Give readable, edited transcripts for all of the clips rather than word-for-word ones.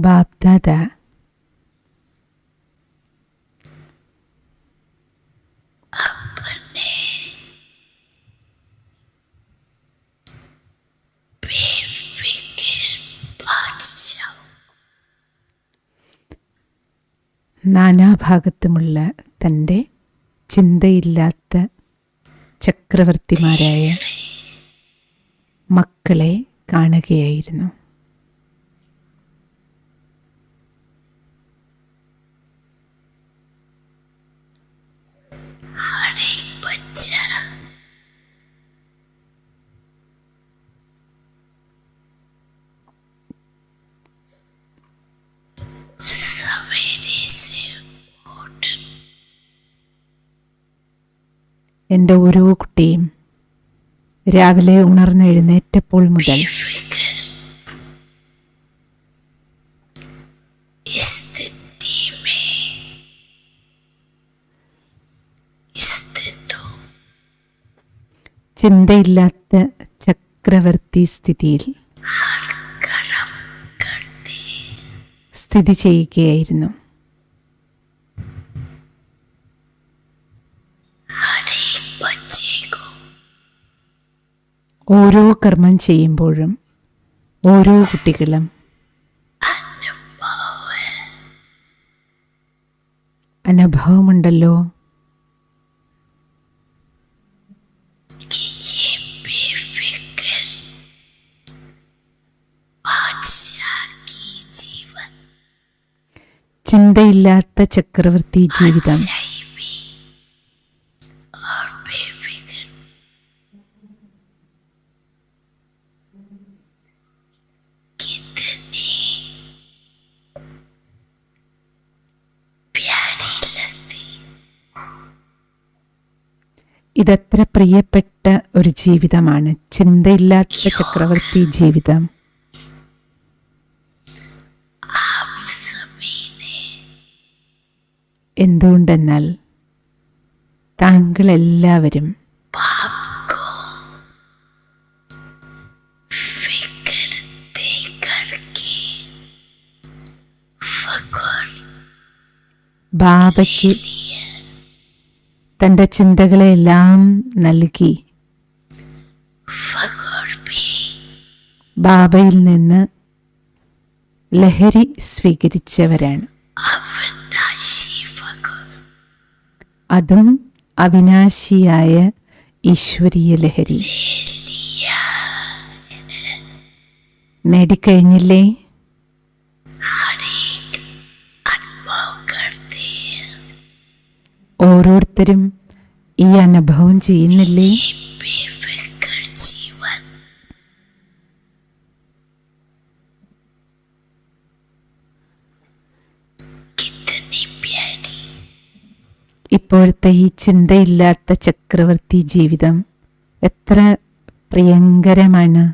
बाप दादा अपने बेफिक्र बादशाह നാനാഭാഗത്തുമുള്ള തൻ്റെ ചിന്തയില്ലാത്ത ചക്രവർത്തിമാരായ മക്കളെ കാണുകയായിരുന്നു. हर एक बच्चा सवेरे से उठ എൻ്റെ ഓരോ കുട്ടിയും രാവിലെ ഉണർന്നെഴുന്നേറ്റപ്പോൾ മുതൽ बेफिक्र स्थिति में स्थित हो. ചിന്തയില്ലാത്ത ചക്രവർത്തി സ്ഥിതിയിൽ हर कर्म करते സ്ഥിതി ചെയ്യുകയായിരുന്നു. हर एक बच्चे को ഓരോ കർമ്മം ചെയ്യുമ്പോഴും ഓരോ കുട്ടികളും अनुभव है അനുഭവമുണ്ടല്ലോ कि ये बेफिक्र बादशाह की जीवन ചിന്തയില്ലാത്ത ചക്രവർത്തി ജീവിതം सच्चाई भी और बेफिक्र कितनी प्यारी लगती. ഇതെത്ര പ്രിയപ്പെട്ട ഒരു ജീവിതമാണ് ചിന്തയില്ലാത്ത ചക്രവർത്തി ജീവിതം. आप सभी ने എന്തുകൊണ്ടെന്നാൽ താങ്കളെല്ലാവരും बाप को फिक्र दे करके फखर ബാബയ്ക്ക് लिए. തൻ്റെ ചിന്തകളെല്ലാം നൽകി फखर भी ബാബയിൽ നിന്ന് ലഹരി സ്വീകരിച്ചവരാണ്. अविनाशी फखर അതും അവിനാശിയായ ഈശ്വരീയ ലഹരി लिया. നേടിക്കഴിഞ്ഞില്ലേ? हर एक अनुभव करते हैं. ഓരോരുത്തരും ഈ അനുഭവം ചെയ്യുന്നില്ലേ? ये बेफिक्र जीवन कितनी प्यारी. ഇപ്പോഴത്തെ ഈ ചിന്തയില്ലാത്ത ചക്രവർത്തി ജീവിതം എത്ര പ്രിയങ്കരമാണ്.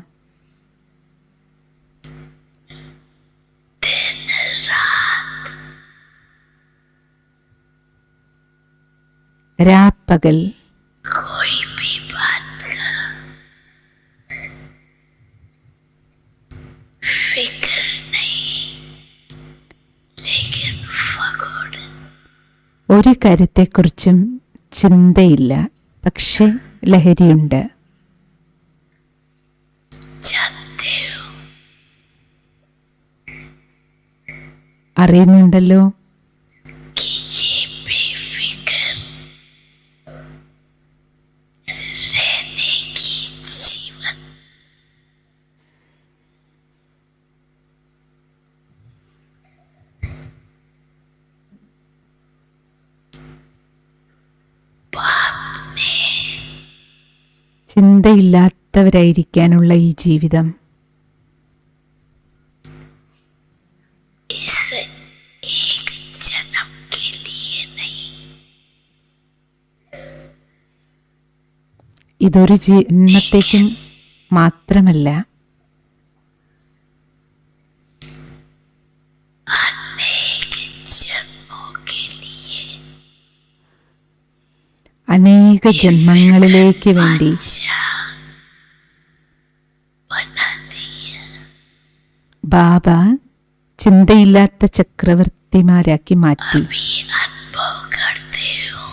दिन रात രാപ്പകൽ कोई भी बात का फिक्र नहीं, लेकिन फखर ഒരു കാര്യത്തെക്കുറിച്ചും ചിന്തയില്ല, പക്ഷെ ലഹരിയുണ്ട്. जानते हो അറിയുന്നുണ്ടല്ലോ कि ये बेफिक्र रहने की जीवन बाप ने ചിന്തയില്ലാത്തവരായിരിക്കാനുള്ള ഈ ജീവിതം इस एक जन्म के लिए नहीं, ഇതൊരു ജന്മത്തേക്കും മാത്രമല്ല, अनेक जन्मों के लिए അനേക ജന്മങ്ങളിലേക്ക് വേണ്ടി बादशाह बना दिया. ബാബ ചിന്തയില്ലാത്ത ചക്രവർത്തിമാരാക്കി മാറ്റി. अभी अनुभव करते हो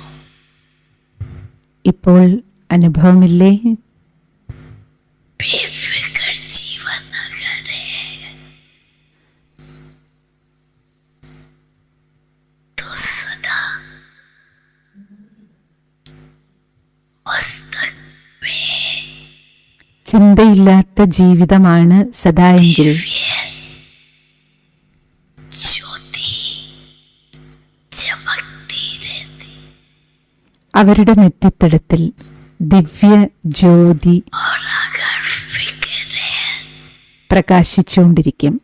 ഇപ്പോൾ അനുഭവമില്ലേ? बेफिक्र जीवन न करे तो सदा मस्तक में ചിന്തയില്ലാത്ത ജീവിതമാണ് സദാ എങ്കിൽ ज्योति चमकती रहती അവരുടെ നെറ്റിത്തടത്തിൽ ദിവ്യ ജ്യോതി और अगर फिक्र है പ്രകാശിച്ചുകൊണ്ടിരിക്കും.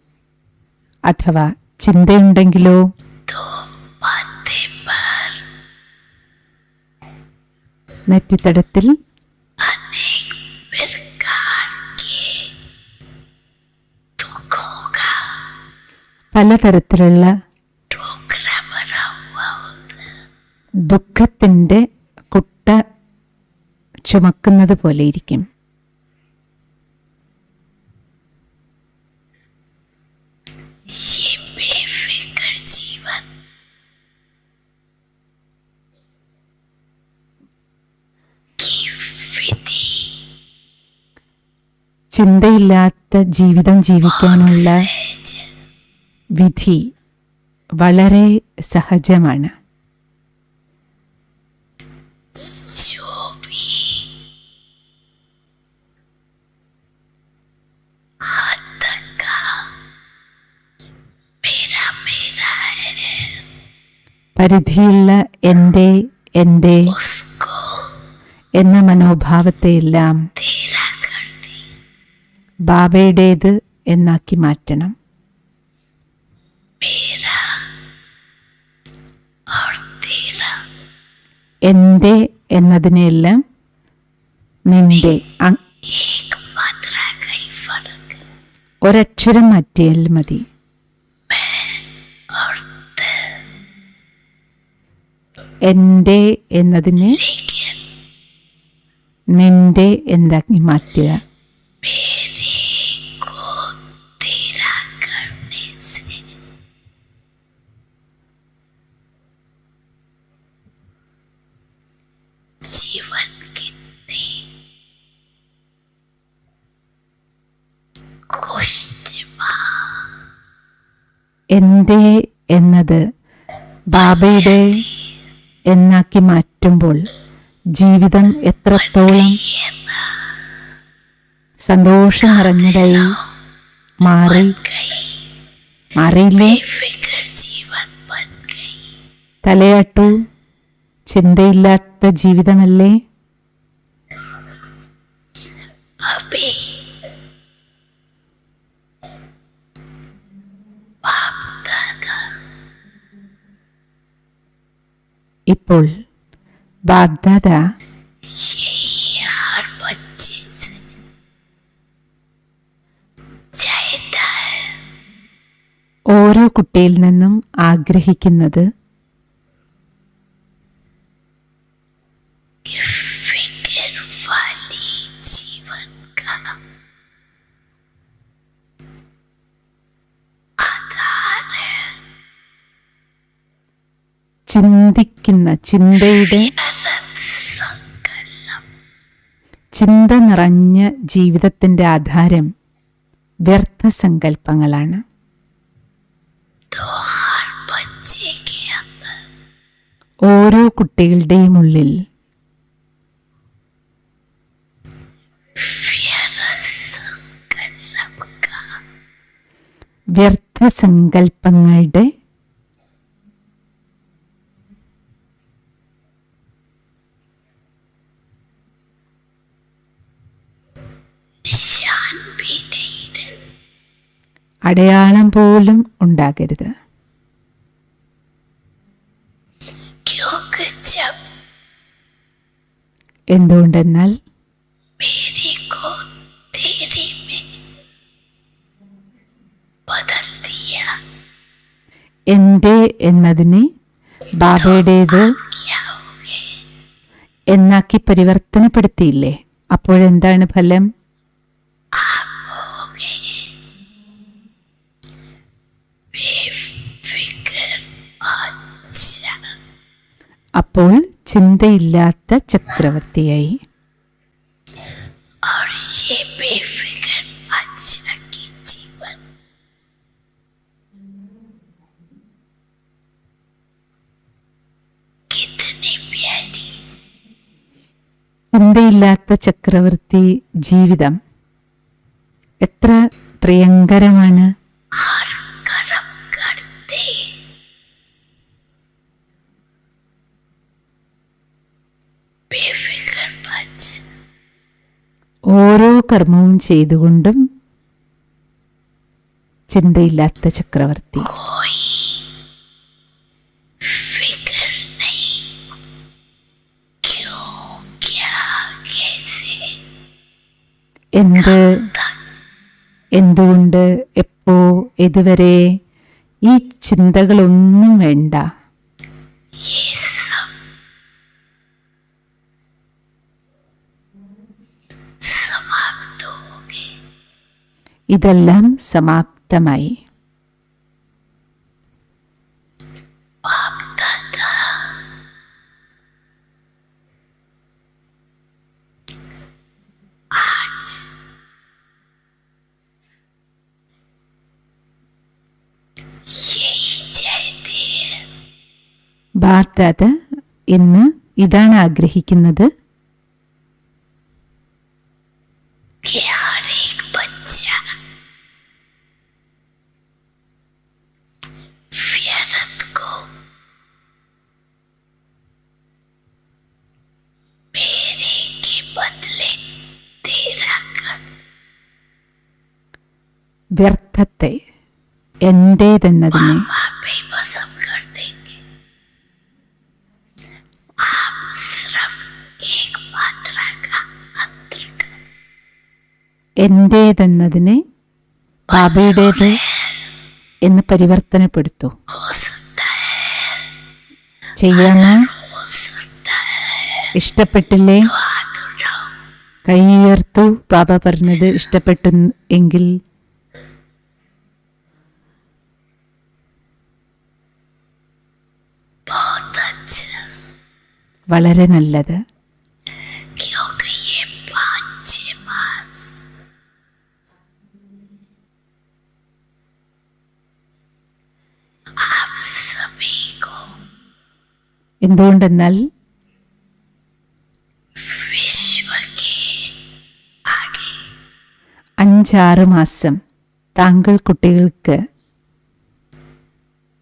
അഥവാ ചിന്തയുണ്ടെങ്കിലോ तो माथे पर നെറ്റിത്തടത്തിൽ अनेक प्रकार के दुखों का പലതരത്തിലുള്ള टोकरा भरा हुआ होता है। ദുഃഖത്തിൻ്റെ കുട്ട ചുമക്കുന്നത് പോലെയിരിക്കും. ये बेफिक्र जीवन की विधि ചിന്തയില്ലാത്ത ജീവിതം ജീവിക്കാനുള്ള सहज വിധി വളരെ സഹജമാണ്. जो भी हद तक का मेरा मेरा है പരിധിയുള്ള എൻ്റെ എൻ്റെ उसको എന്ന മനോഭാവത്തെയെല്ലാം तेरा कर दी। ബാബയുടേത് എന്നാക്കി മാറ്റണം. मेरा और तेरा എൻ്റെ എന്നതിനെല്ലാം നിന്റെ एक मात्रा का ही फर्क है। ഒരക്ഷരം മാറ്റിയാൽ മതി. और ते എൻ്റെ എന്നതിനെ लेकिन നിന്റെ എന്താക്കി മാറ്റുക. मेरे को तेरा करने से जीवन कितने खुशनुमा എൻ്റെ എന്നത് ബാബയുടെ എന്നാക്കി മാറ്റുമ്പോൾ ജീവിതം എത്രത്തോളം സന്തോഷം നിറഞ്ഞതായി മാറിയില്ലേ? बेफिक्र जीवन बन गई। തലയാട്ടു, ചിന്തയില്ലാത്ത ജീവിതമല്ലേ? अभी बाप दादा ഇപ്പോൾ ബാധ്യത यही हर बच्चे से चाहता है ഓരോ കുട്ടിയിൽ നിന്നും ആഗ്രഹിക്കുന്നത് कि फिक्र वाली जीवन का आधार है ചിന്തിക്കുന്ന ചിന്തയുടെ अनंत संकल्प। ചിന്ത നിറഞ്ഞ ജീവിതത്തിൻ്റെ ആധാരം വ്യർത്ഥ സങ്കല്പങ്ങളാണ്. तो हर बच्चे के अंदर ഓരോ കുട്ടികളുടെയും ഉള്ളിൽ व्यर्थ संकल्प का വ്യർത്ഥ സങ്കല്പങ്ങളുടെ निशान भी नहीं रहे। അടയാളം പോലും ഉണ്ടാകരുത്. क्योंकि जब എന്തുകൊണ്ടെന്നാൽ मेरी को तेरी में बदल दिया എൻ്റെ എന്നതിനെ ബാബയുടേത് क्या हो गए? എന്നാക്കി പരിവർത്തനപ്പെടുത്തിയില്ലേ? അപ്പോഴെന്താണ് ഫലം? आप हो गए അപ്പോൾ ചിന്തയില്ലാത്ത ചക്രവർത്തിയായി. और ये बेफिक्र बादशाह की जीवन कितनी प्यारी. ചിന്തയില്ലാത്ത ചക്രവർത്തി ജീവിതം എത്ര പ്രിയങ്കരമാണ്. हर कर्म करते बेफिक्र बादशाह. ഓരോ കർമ്മവും ചെയ്തുകൊണ്ടും ചിന്തയില്ലാത്ത ചക്രവർത്തി. कोई फिक्र नहीं. क्यों, क्या, कैसे, എന്ത്, എന്തുകൊണ്ട്, എപ്പോ, ഇതുവരെ, ഈ ചിന്തകളൊന്നും വേണ്ട. ये सब समाप्त हो गए. ഇതെല്ലാം സമാപ്തമായി. बाप दादा आज यही चाहते हैं ബാപ്ദാദ ഇന്ന് ഇതാണ് ആഗ്രഹിക്കുന്നത്. कि हर एक बच्चा व्यर्थ को मेरे के बदले तेरा कर. വ്യർത്ഥത്തെ എന്റേതെന്നതിനെ आप बेबसम कर देंगे. आप सिर्फ एक मात्रा का अंतर कर എന്റേതെന്നതിനെ ബാബയുടേത് എന്ന് പരിവർത്തനപ്പെടുത്തൂ. हो सकता है, ചെയ്യാമോ? हो सकता है. ഇഷ്ടപ്പെട്ടില്ലേ? तो हाथ उठाओ. കൈ ഉയർത്തു. ബാബ പറഞ്ഞത് ഇഷ്ടപ്പെട്ടു എങ്കിൽ बहुत अच्छा. വളരെ നല്ലത്. क्योंकि ये 5-6 मास आप सभी को എന്തുകൊണ്ടെന്നാൽ विश्व के आगे 5-6 മാസം താങ്കൾ കുട്ടികൾക്ക്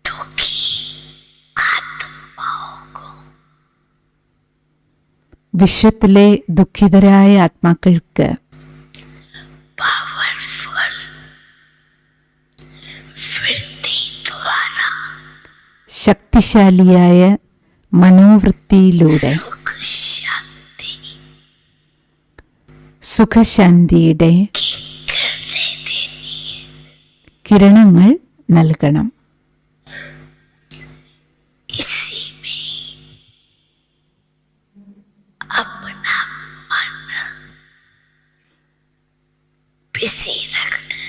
दुखी आत्माओं को വിശ്വത്തിലെ ദുഃഖിതരായ ആത്മാക്കൾക്ക് पावरफुल वृत्ति द्वारा ശക്തിശാലിയായ മനോവൃത്തിയിലൂടെ सुख शांति സുഖശാന്തിയുടെ की करने देनी है. കിരണങ്ങൾ നൽകണം. इसी में अपना मन बिजी रखना.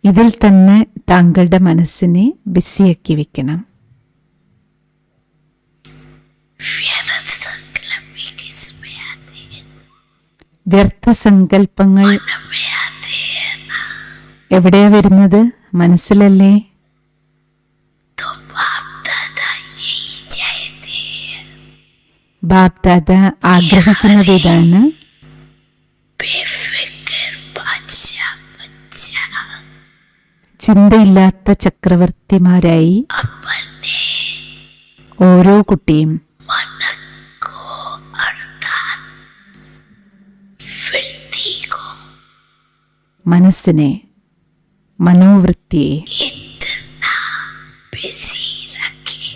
ഇതിൽ തന്നെ താങ്കളുടെ മനസ്സിനെ ബിസിയാക്കി വെക്കണം. व्यर्थ संकल्प भी किसमें आते हैं? വ്യർത്ഥ സങ്കല്പങ്ങൾ मन में आते हैं ना. എവിടെയാ വരുന്നത്? മനസ്സിലല്ലേ? तो बाप दादा यही चाहते हैं. ബാപ്ദാദ ആഗ്രഹിക്കുന്നത് ഇതാണ്. बेफिक्र बादशाह बच्चा ചിന്തയില്ലാത്ത ചക്രവർത്തിമാരായി अपने ഓരോ കുട്ടിയും मन को अर्थात वृत्ति को മനസ്സിനെ, മനോവൃത്തിയെ इतना बिजी रखे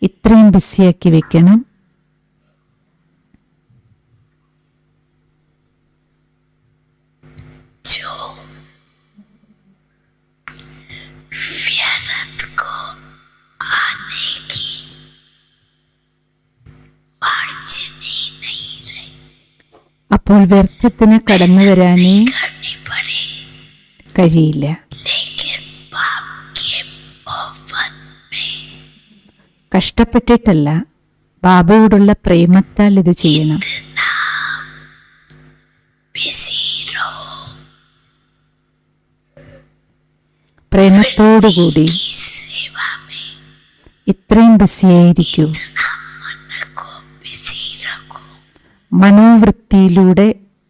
ഇത്രയും ബിസിയാക്കി വെക്കണം. जो व्यर्थ को आने की मार्जिनी नहीं रही. അപ്പോൾ വ്യർത്ഥത്തിന് കടന്നു വരാനേ करनी पड़े. കഴിയില്ല. लेकिन बाप के मोहब्बत में കഷ്ടപ്പെട്ടിട്ടല്ല, ബാബയോടുള്ള പ്രേമത്താൽ ഇത് ചെയ്യണം. बिजी रहो, പ്രേമത്തോടുകൂടി की सेवा में ഇത്രയും ബിസിയായിരിക്കൂ. मन को बिजी रखो. മനോവൃത്തിയിലൂടെ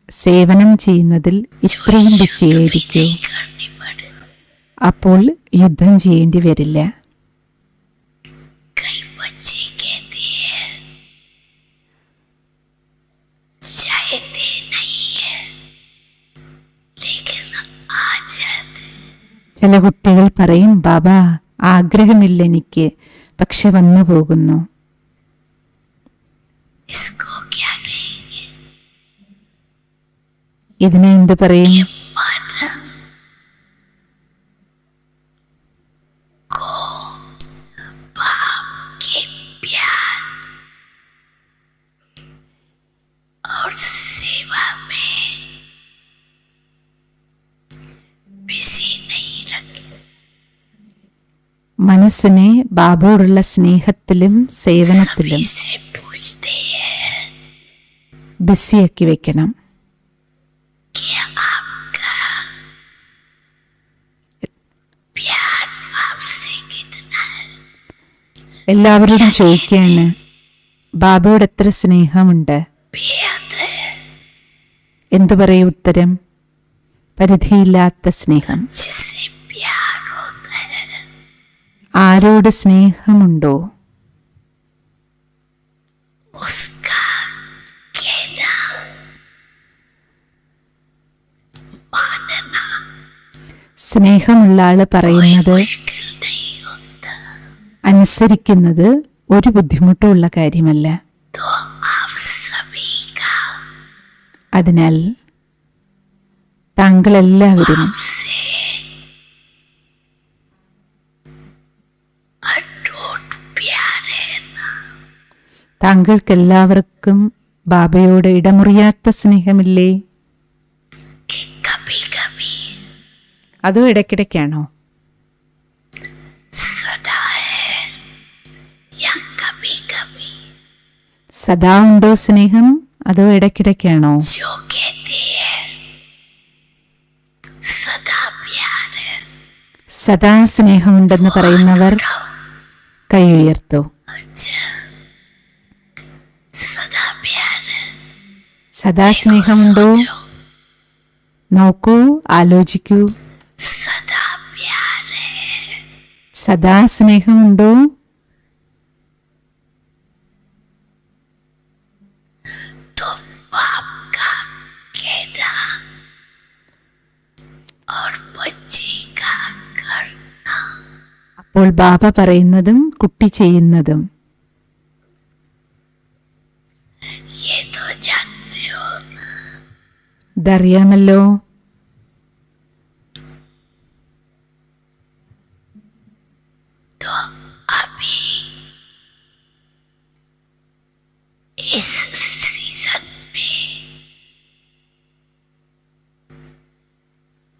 സേവനം ചെയ്യുന്നതിൽ ഇത്രയും ബിസിയായിരിക്കൂ. नहीं करनी पड़े. അപ്പോൾ യുദ്ധം ചെയ്യേണ്ടി വരില്ല. कई बच्चे कहते हैं चाहते नहीं है लेकिन आ जाते. ചില കുട്ടികൾ പറയും, ബാബ ആഗ്രഹമില്ല എനിക്ക്, പക്ഷെ വന്നു പോകുന്നു. इसको क्या कहेंगे? ഇതിനെ എന്ത് പറയും? मन को बाप के प्यार और सेवा में बिजी नहीं रखे. മനസ്സിനെ ബാബയോടുള്ള സ്നേഹത്തിലും സേവനത്തിലും सभी से पूछते हैं ബിസിയാക്കി വെക്കണം. कि आपका प्यार आपसे कितना है. എല്ലാവരോടും ചോദിക്കുകയാണ്, ബാബയോട് എത്ര സ്നേഹമുണ്ട്? बेहद है. എന്തു പറയും ഉത്തരം? പരിധിയില്ലാത്ത സ്നേഹം. जिससे प्यार होता है ആരോട് സ്നേഹമുണ്ടോ उसका कहना मानना സ്നേഹമുള്ള ആള് कोई പറയുന്നത് मुश्किल नहीं होता. അനുസരിക്കുന്നത് ഒരു ബുദ്ധിമുട്ടുള്ള കാര്യമല്ല. तो आप सभी का അതിനാൽ താങ്കളെല്ലാവരും आपसे अटूट प्यार है ना. താങ്കൾക്കെല്ലാവർക്കും ബാബയോട് ഇടമുറിയാത്ത സ്നേഹമില്ലേ? कि कभी कभी അതോ ഇടയ്ക്കിടയ്ക്കാണോ? सदा है या कभी कभी. സദാ ഉണ്ടോ സ്നേഹം, അതോ ഇടയ്ക്കിടയ്ക്കാണോ? जो कहते हैं सदा प्यार है. സദാ സ്നേഹമുണ്ടെന്ന് പറയുന്നവർ കൈ ഉയർത്തൂ. अच्छा, सदा प्यार है. സദാ സ്നേഹമുണ്ടോ? सोचो, നോക്കൂ, ആലോചിക്കൂ. सदा प्यार है. സദാ സ്നേഹമുണ്ടോ? तो बाप का कहना और बच्चे का करना അപ്പോൾ ബാബ പറയുന്നതും കുട്ടി ചെയ്യുന്നതും ये तो जानते हो ना. ഇതറിയാമല്ലോ. तो अभी इस सीजन में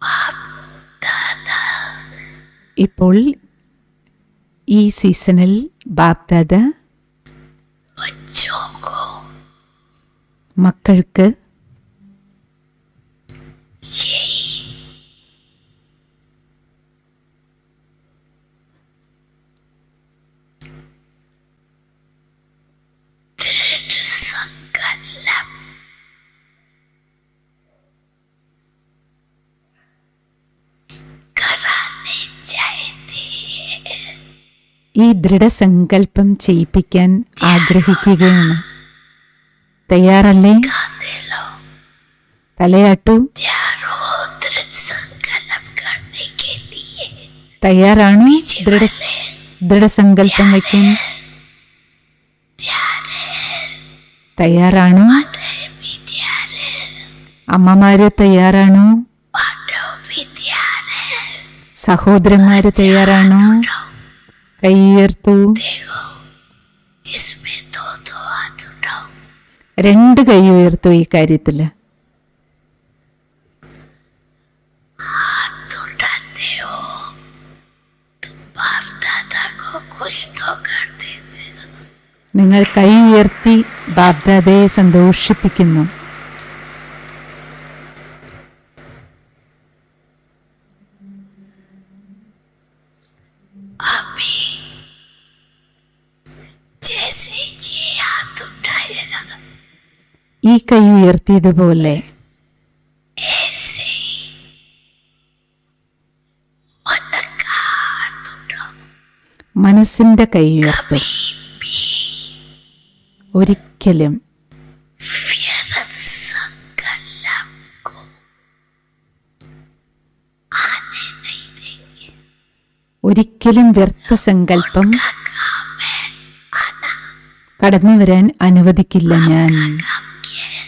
बाप दादा ഇപ്പോൾ ഈ സീസണിൽ ബാപ്ദാദ बच्चों को മക്കൾക്ക് यही दृढ़ संकल्प कराने चाहते हैं. ഈ ദൃഢസങ്കല്പം ചെയ്യിപ്പിക്കാൻ ആഗ്രഹിക്കുകയാണ്. തയ്യാറല്ലേ? गाते लो. തലയാട്ടു. तैयार हो दृढ़ संकल्प करने के लिए. തയ്യാറാണോ? पीछे वाले ദൃഢസങ്കല്പം വയ്ക്കാൻ तैयार है. തയ്യാറാണോ? माताएं भी तैयार है. അമ്മമാര് തയ്യാറാണോ? पांडव भी तैयार है. സഹോദരന്മാര് തയ്യാറാണോ? उठाओ. കൈ ഉയർത്തൂ. देखो इसमें दो दो हाथ उठाओ. രണ്ട് കൈ ഉയർത്തൂ. ഈ കാര്യത്തില് हाथ उठाते हो तो बाप दादा को कुछ तो कर देते. നിങ്ങൾ കൈ ഉയർത്തി ബാബ്ദാദയെ സന്തോഷിപ്പിക്കുന്നു. अभी जैसे ये हाथ उठाया ഈ കൈ ഉയർത്തിയതുപോലെ ऐसे ही मन का हाथ उठाओ. മനസ്സിന്റെ കൈ ഉയർത്തും. कभी भी ഒരിക്കലും व्यर्थ संकल्प को आने नहीं देंगे. ഒരിക്കലും വ്യർത്ഥ സങ്കല്പം का काम है आना. കടന്നു വരാൻ അനുവദിക്കില്ല ഞാൻ. काम क्या है?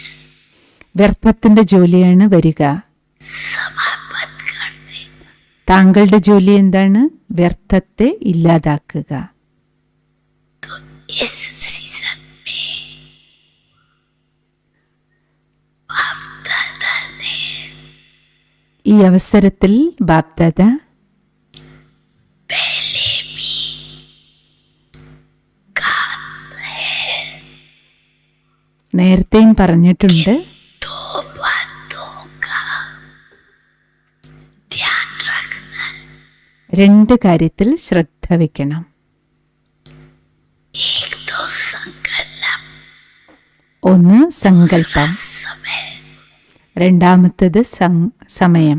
വ്യർത്ഥത്തിന്റെ ജോലിയാണ് വരിക. समाप्त कर दे. താങ്കളുടെ ജോലി എന്താണ്? വ്യർത്ഥത്തെ ഇല്ലാതാക്കുക. तो इस सीजन में बाप दादा ने ഈ അവസരത്തിൽ ബാപ്ദാദ पहले भी कहा है നേരത്തെയും പറഞ്ഞിട്ടുണ്ട്, दो बातों का ध्यान रखना. രണ്ട് കാര്യത്തിൽ ശ്രദ്ധ വയ്ക്കണം. एक तो संकल्प ഒന്ന് സങ്കല്പം, समय രണ്ടാമത്തത് സമയം.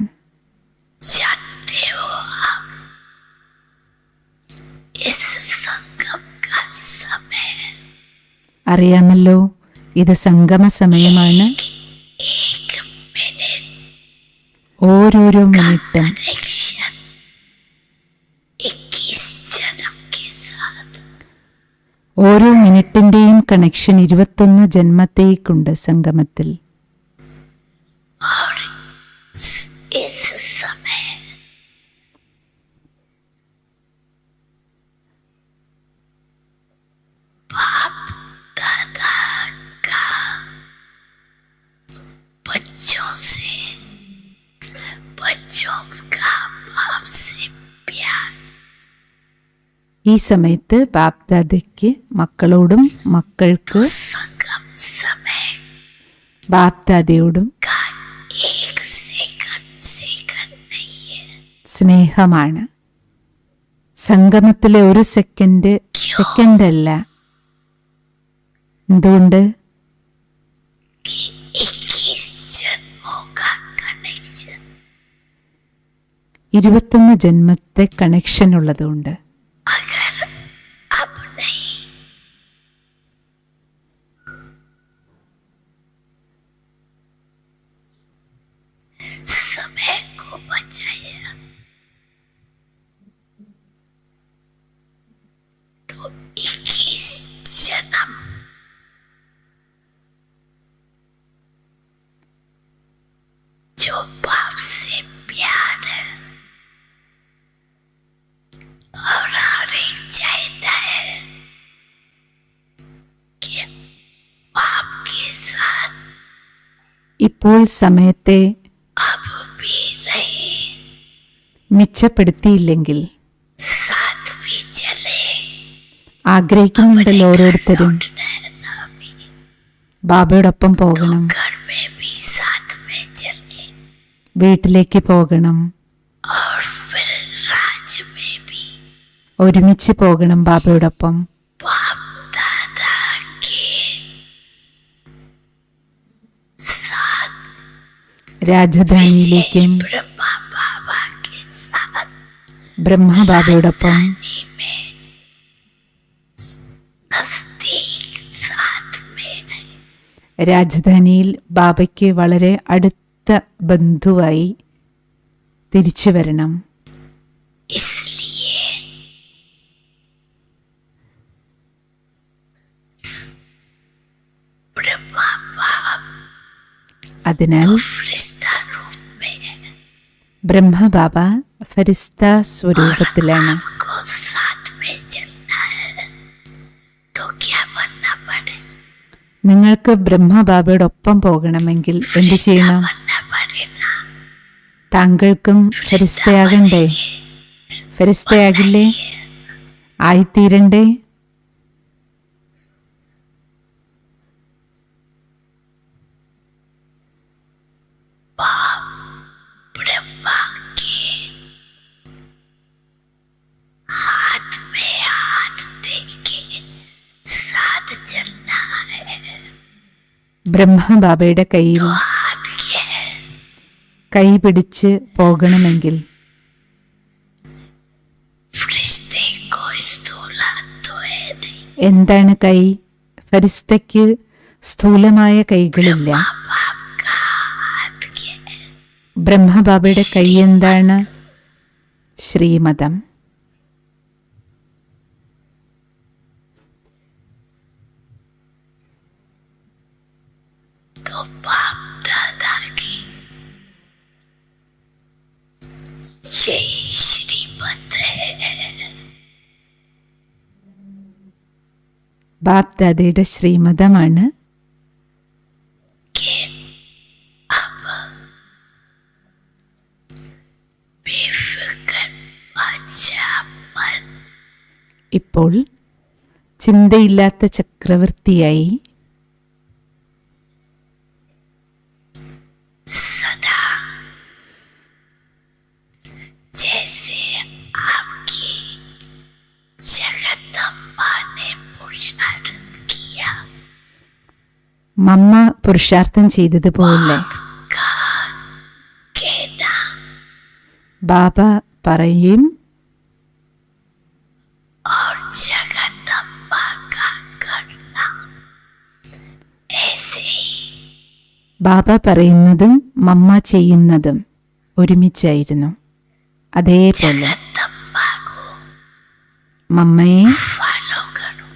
जानते हो आप इस संगम का समय അറിയാമല്ലോ, ഇത് സംഗമ സമയമാണ്. एक मिनट ഓരോരോ മിനിറ്റും कनेक्शन 21 जन्म के साथ. ഓരോ മിനിറ്റിന്റെയും കണക്ഷൻ 21 ജന്മത്തേക്കുണ്ട് സംഗമത്തിൽ. और इस समय बाप दादा का बच्चों का बाप से प्यार. ഈ സമയത്ത് ബാപ്ദാദയ്ക്ക് മക്കളോടും മക്കൾക്ക് संगम समय ബാപ്ദാദയോടും का एक सेकंड नहीं है. സ്നേഹമാണ്. സംഗമത്തിലെ ഒരു സെക്കൻഡ് അല്ല. എന്തുകൊണ്ട്? कि 21 जन्मों का कनेक्शन. 21 ജന്മത്തെ കണക്ഷൻ ഉള്ളതുകൊണ്ട്. अगर अब नहीं समय को बचाया तो 21 जन्म जो बाप से प्यार है और हर एक चाहता है कि बाप के साथ ഇപ്പോൾ സമയത്തെ अब भी रहे, മിച്ചപ്പെടുത്തിയില്ലെങ്കിൽ साथ भी चले. ആഗ്രഹിക്കുന്നുണ്ടല്ലോ ഓരോരുത്തരും लौटना है ना भी, ബാബയോടൊപ്പം പോകണം, घर में भी साथ में चले വീട്ടിലേക്ക് പോകണം, और फिर राज में भी ഒരുമിച്ച് പോകണം ബാബയോടൊപ്പം. बाप दादा के साथ രാജധാനിയിലേക്കും ब्रह्मा बाबा के साथ ബ്രഹ്മബാബയോടൊപ്പം रानी में नजदीक साथ में രാജധാനിയിൽ ബാബയ്ക്ക് വളരെ അടുത്ത ബന്ധുവായി തിരിച്ചു വരണം. इसलिए ब्रह्मा बाप അതിനാൽ फरिश्ता रूप में ബ്രഹ്മബാബ ഫരിസ്ത സ്വരൂപത്തിലാണ്. आपको साथ में चलना है तो क्या बनना पड़े? നിങ്ങൾക്ക് ബ്രഹ്മബാബയോടൊപ്പം പോകണമെങ്കിൽ എന്ത് ചെയ്യണം? बनना पड़े ना. താങ്കൾക്കും ഫരിസ്തയാകണ്ടേ? ഫരിസ്തയാകില്ലേ? ആയിത്തീരണ്ടേ? ब्रह्मा के हाथ में हाथ देके साथ चलना है। ബ്രഹ്മബാബയുടെ കയ്യിൽ तो हाथ क्या है? കൈ പിടിച്ച് പോകണമെങ്കിൽ फरिश्ते को स्थूला तो है नहीं। എന്താണ് കൈ? ഫരിസ്തയ്ക്ക് സ്ഥൂലമായ കൈകളില്ല. माँ बाप का हाथ क्या है? ബ്രഹ്മബാബയുടെ കൈ എന്താണ്? ശ്രീമതം. तो बाप दादा की यही श्रीमत है। ബാപ് ദാദയുടെ ശ്രീമതമാണ് कि अब बेफिक्र बच्चापन ഇപ്പോൾ ചിന്തയില്ലാത്ത ചക്രവർത്തിയായി सदा जैसे आपकी जगदम्बा ने पुरुषार्थ किया, മമ്മ പുരുഷാർത്ഥം ചെയ്തതുപോലെ का कहना ബാബ പറയും और जगदम्बा का करना ऐसे ही ബാബ പറയുന്നതും മമ്മ ചെയ്യുന്നതും ഒരുമിച്ചായിരുന്നു. അതേപോലെ जगदम्बा को മമ്മയെ फॉलो करो।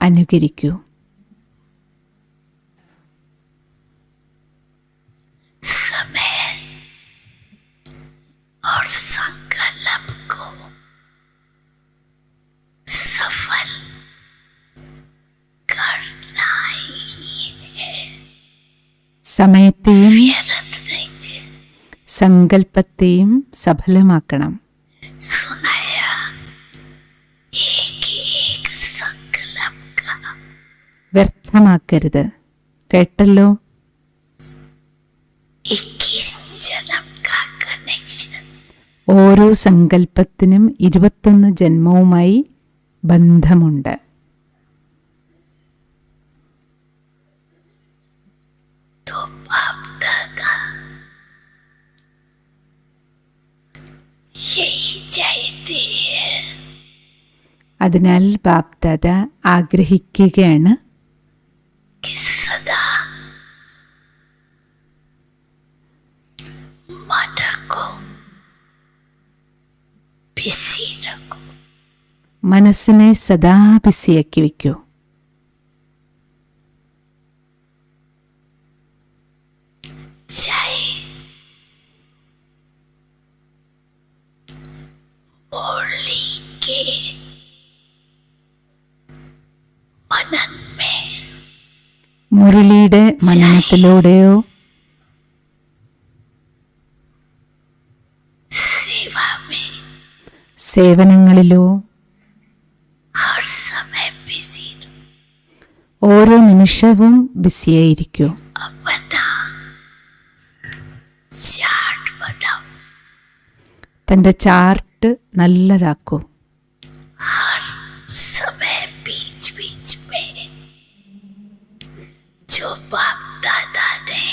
അനുകരിക്കൂ. समय और संकल्प को सफल करना ही है। സമയത്തെയും व्यर्थ नहीं थे। സങ്കല്പത്തെയും സഫലമാക്കണം. सुनाया एक संकल्प का വ്യർത്ഥമാക്കരുത്. കേട്ടല്ലോ? 21 जन्म का कनेक्शन। ഓരോ സങ്കല്പത്തിനും 21 ജന്മവുമായി ബന്ധമുണ്ട്. तो बाप दादा यही चाहते हैं അതിനാൽ ബാപ് ദാദ ആഗ്രഹിക്കുകയാണ് कि सदा मन को बिजी रखो। മനസ്സിനെ സദാ ബിസിയാക്കി വയ്ക്കൂ. चाहे मुरली के मनन में മുരളിയുടെ മനനത്തിലൂടെയോ सेवा में സേവനങ്ങളിലോ हर समय बिजी रहो। ഓരോ നിമിഷവും ബിസിയായിരിക്കൂ. अपना चार्ट बनाओ। തൻ്റെ ചാർട്ട് നല്ലതാക്കൂ. हर समय बीच बीच में जो बाप दादा ने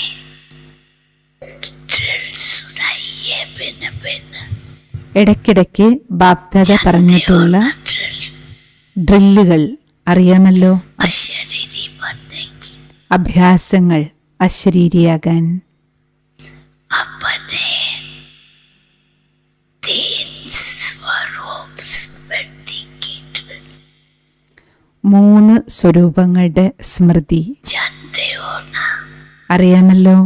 ड्रिल सुनाई है भिन्न भिन्न ഇടയ്ക്കിടയ്ക്ക് ബാപ് ദാദ പറഞ്ഞിട്ടുള്ള ड्रिल ഡ്രില്ലുകൾ അറിയാമല്ലോ. अशरीरी बनने की അഭ്യാസങ്ങൾ അശരീരിയാകാൻ. अपने 3 स्वरूप स्मृति की ड्रिल 3 സ്വരൂപങ്ങളുടെ സ്മൃതി जानते हो ना। അറിയാമല്ലോ.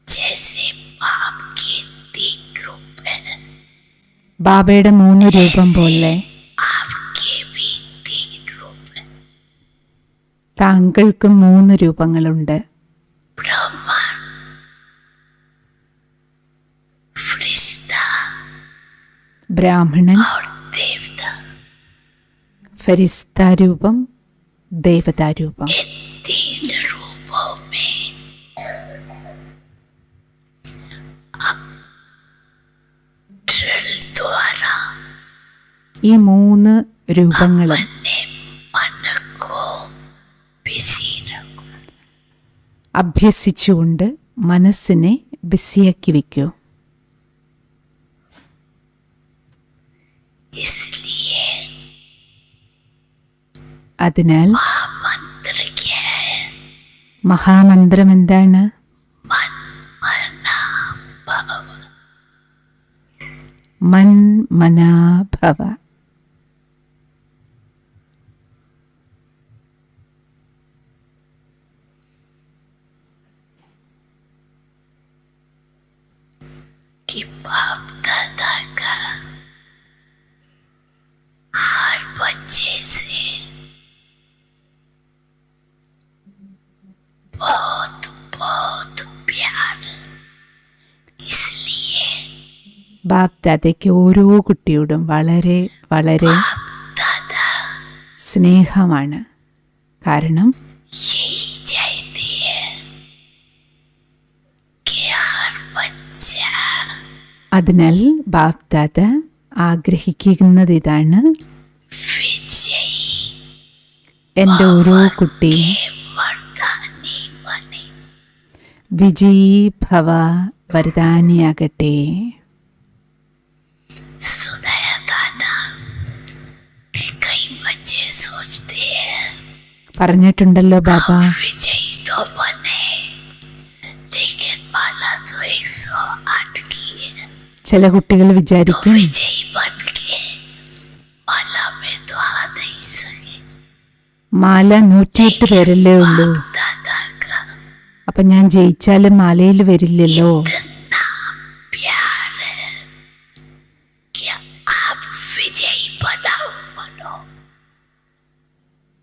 जैसे बाप के 3 रूप है, ബാബയുടെ 3 രൂപം പോലെ आपके भी 3 रूप है। താങ്കൾക്ക് 3 രൂപങ്ങളുണ്ട്. ब्राह्मण, फरिश्ता ബ്രാഹ്മണൻ, और देवता। ഫരിസ്താരൂപം, ദേവതാരൂപം. इन 3 रूपों में द्वारा ഈ 3 രൂപങ്ങളും अपने मन को बिजी रखो। അഭ്യസിച്ചുകൊണ്ട് മനസ്സിനെ ബിസിയാക്കി വയ്ക്കൂ. इसलिए അതിനാൽ मंत्र क्या है? മഹാമന്ത്രം എന്താണ്? मन मना भव। മൻ മനാ ഭവ. कि बाप दादा का हर बच्चे से बहुत बहुत प्यार, इसलिए ബാപ് ദാദയ്ക്ക് ഓരോ കുട്ടിയോടും വളരെ വളരെ बाप दादा സ്നേഹമാണ്. കാരണം यही चाहते हैं कि हर बच्चा അതിനാൽ ബാപ് ദാദ ആഗ്രഹിക്കുന്നത് ഇതാണ്, विजयी എൻ്റെ ഓരോ കുട്ടിയും के वरदानी बने। വിജയീ ഭവ, വരദാനിയാകട്ടെ. सुनाया था ना कि कई बच्चे सोचते हैं പറഞ്ഞിട്ടുണ്ടല്ലോ ബാബ, विजयी तो बने, लेकिन माला तो 108 की है, ചില കുട്ടികൾ तो വിചാരിക്കും विजयी बन के माला में तो आ नहीं सके। മാല 108 പേരല്ലേ ഉള്ളൂ, बाप दादा का അപ്പൊ ഞാൻ ജയിച്ചാലും മാലയിൽ വരില്ലല്ലോ. इतना प्यार है कि आप विजयी बनो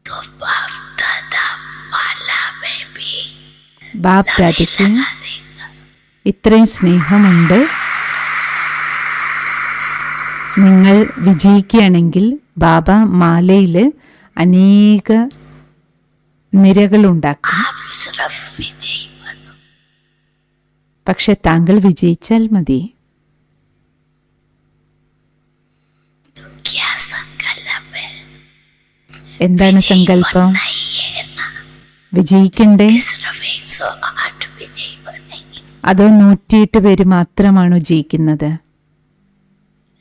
तो बाप दादा माला में भी ബാപ് ദാദയ്ക്ക് लगा देगा। ഇത്രയും സ്നേഹമുണ്ട്. നിങ്ങൾ വിജയിക്കുകയാണെങ്കിൽ ബാബ മാലയിൽ അനേക നിരകളുണ്ടാക്കും. आप सिर्फ विजयी बनो। പക്ഷെ താങ്കൾ വിജയിച്ചാൽ മതി. तो क्या संकल्प है? എന്താണ് സങ്കല്പം? बनना ही है ना, വിജയിക്കണ്ടേ? सिर्फ 108 विजयी बनेंगे? അതോ 108 പേര് മാത്രമാണോ ജയിക്കുന്നത്?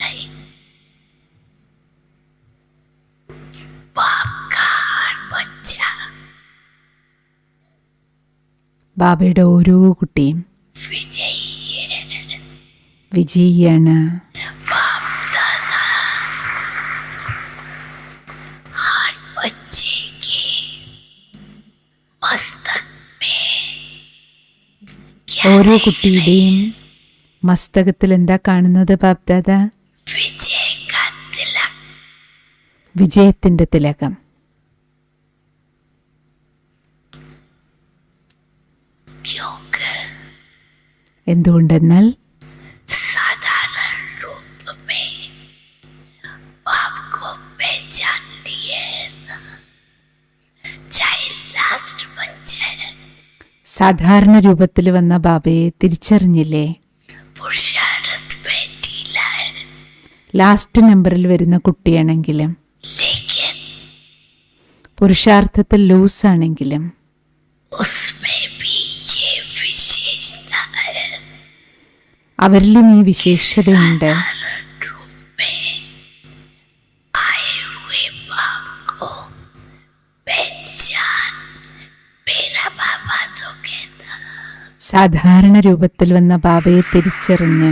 नहीं, बाप का हर बच्चा ബാബയുടെ ഓരോ കുട്ടിയും विजयी है। വിജയിയാണ്. बाप दादा हर बच्चे के मस्तक में क्या ഓരോ देख കുട്ടിയുടെയും മസ്തകത്തിൽ എന്താ കാണുന്നത് ബാപ് ദാദ? विजय का तिलक। വിജയത്തിന്റെ തിലകം. क्योंकि എന്തുകൊണ്ടെന്നാൽ साधारण रूप में बाप को पहचान लिए ना, चाहे लास्ट बच्चे സാധാരണ രൂപത്തിൽ വന്ന ബാബയെ തിരിച്ചറിഞ്ഞില്ലേ? पुरुषार्थ में ढीला है, ലാസ്റ്റ് നമ്പറിൽ വരുന്ന കുട്ടിയാണെങ്കിലും लेकिन പുരുഷാർത്ഥത്തിൽ ലൂസാണെങ്കിലും उसमें भी ये विशेषता है। അവരിലും ഈ വിശേഷതയുണ്ട്. साधारण रूप में आए हुए बाप को पहचान मेरा बाबा तो कहता, സാധാരണ രൂപത്തിൽ വന്ന ബാബയെ തിരിച്ചറിഞ്ഞ്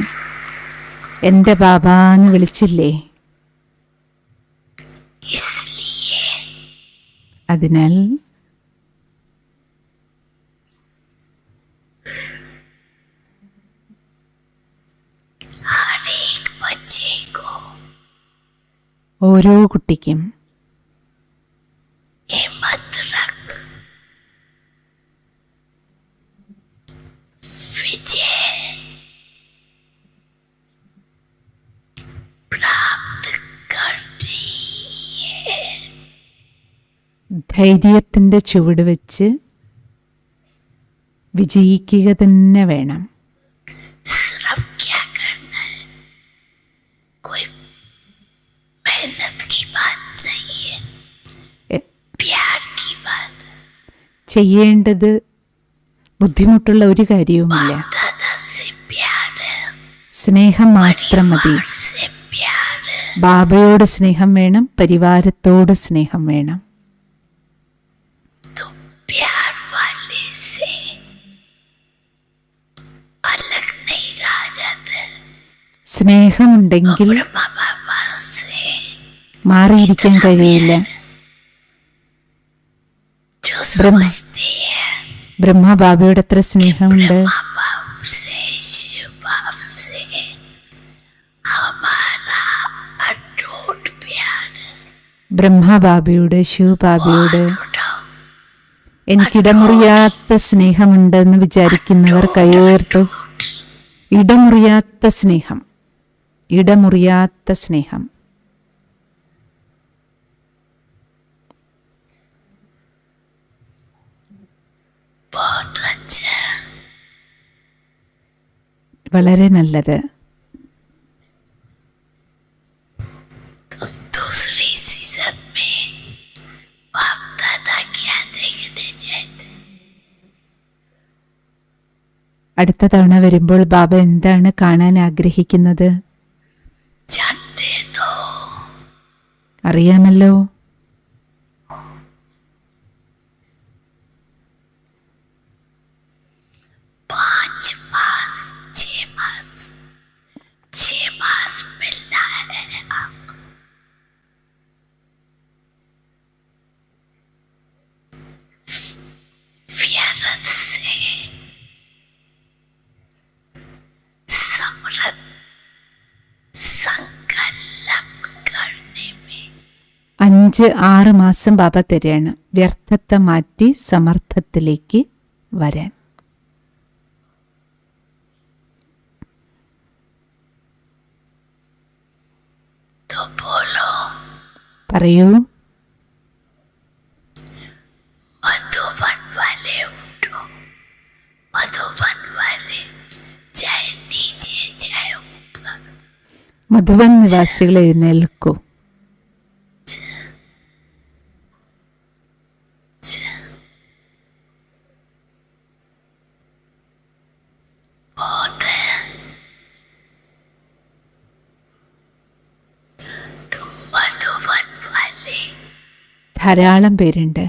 എൻ്റെ ബാബാന്ന് വിളിച്ചില്ലേ? इसलिए അതിനാൽ हर एक बच्चे को ഓരോ കുട്ടിക്കും हिम्मत रख, विजय प्राप्त करनी है। ധൈര്യത്തിൻ്റെ ചുവട് വെച്ച് വിജയിക്കുക തന്നെ വേണം. सिर्फ क्या करना है? ചെയ്യേണ്ടത് ബുദ്ധിമുട്ടുള്ള ഒരു കാര്യവുമില്ല. दादा से प्यार है, സ്നേഹം മാത്രം മതി. परिवार से प्यार है, ബാബയോട് സ്നേഹം വേണം, പരിവാരത്തോട് സ്നേഹം വേണം. तो प्यार वाले से अलग नहीं रह जाते. സ്നേഹമുണ്ടെങ്കിൽ ब्रह्मा बाबा से മാറിയിരിക്കാൻ കഴിയില്ല. जो ब्रह्मा समझते हैं, ബ്രഹ്മബാബയുടെ അത്ര സ്നേഹമുണ്ട്. माँ बाप से शिव बाप से हमारा अटूट प्यार है. ബ്രഹ്മബാബയോട് ശിവബാബയോട് हाथ उठाओ, എനിക്കിടമുറിയാത്ത സ്നേഹമുണ്ടെന്ന് വിചാരിക്കുന്നവർ കൈയുയർത്തു. ഇടമുറിയാത്ത സ്നേഹം, ഇടമുറിയാത്ത സ്നേഹം. बहुत अच्छा. വളരെ നല്ലത്. तो दूसरी सीजन में बाप दादा क्या देखने चाहते? അടുത്ത തവണ വരുമ്പോൾ ബാബ എന്താണ് കാണാൻ ആഗ്രഹിക്കുന്നത്? जानते तो അറിയാമല്ലോ. पाँच मास, 6 मास, 6 मास मिलना है आपको. व्यर्थ से समृद्ध संकल्प करने में 5-6 മാസം ബാബ തരികയാണ് വ്യർത്ഥത്തെ മാറ്റി സമർത്ഥത്തിലേക്ക് വരാൻ. तो बोलो, പറയൂ. मधुबन वाले उठो, मधुबन वाले चाहे नीचे चाहे ऊपर. മധുബൻ നിവാസികൾ എഴുന്നേൽക്കൂ. बहुत है. तुम मधुबन वाले ധാരാളം പേരുണ്ട്.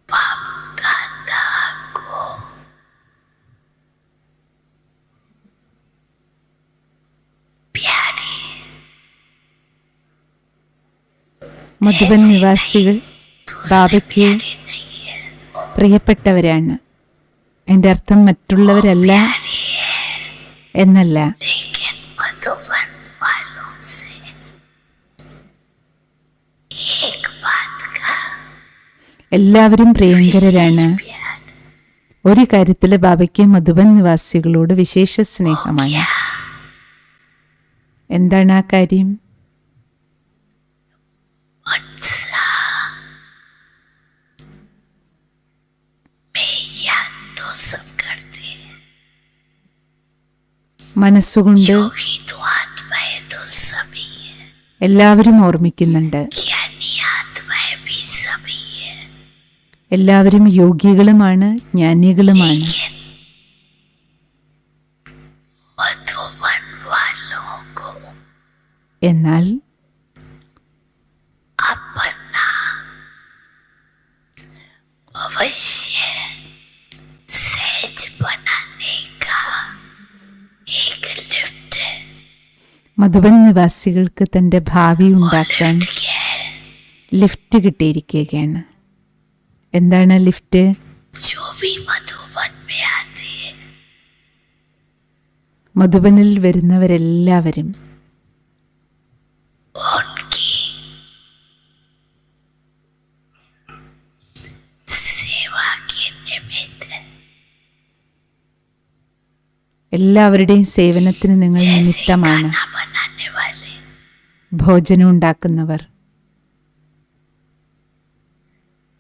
बाप दादा को प्यारे മധുബൻ നിവാസികൾ ബാബയ്ക്ക് प्यारे नहीं है, പ്രിയപ്പെട്ടവരാണ്. എൻ്റെ അർത്ഥം മറ്റുള്ളവരല്ല എന്നല്ല. लेकिन मधुबन वालों से एक बात का എല്ലാവരും പ്രിയങ്കരരാണ്. प्यार ഒരു കാര്യത്തിൽ ബാബയ്ക്ക് മധുബൻ നിവാസികളോട് വിശേഷ സ്നേഹമാണ്. എന്താണ് ആ കാര്യം? मनसा में याद तो सब करते हैं, മനസ്സുകൊണ്ട് योगी तो आत्माएं तो सभी है, എല്ലാവരും ഓർമ്മിക്കുന്നുണ്ട്. ज्ञानी आत्माएं भी सभी है. എല്ലാവരും യോഗികളുമാണ്, ജ്ഞാനികളുമാണ്. लेकिन मधुबन वालों को എന്നാൽ अपना अवश्य सहज बनाने का एक लिफ्ट है. മധുബൻ നിവാസികൾക്ക് തൻ്റെ ഭാവി ഉണ്ടാക്കാൻ लिफ्ट क्या है? ലിഫ്റ്റ് കിട്ടിയിരിക്കുകയാണ്. എന്താണ് ലിഫ്റ്റ്? जो भी मधुबन में आते हैं മധുബനിൽ വരുന്നവരെല്ലാവരും उनकी सेवा के निमित्त എല്ലാവരുടെയും സേവനത്തിന് നിങ്ങൾ जैसे നിമിത്തമാണ്. खाना बनाने वाले, ഭോജനം ഉണ്ടാക്കുന്നവർ,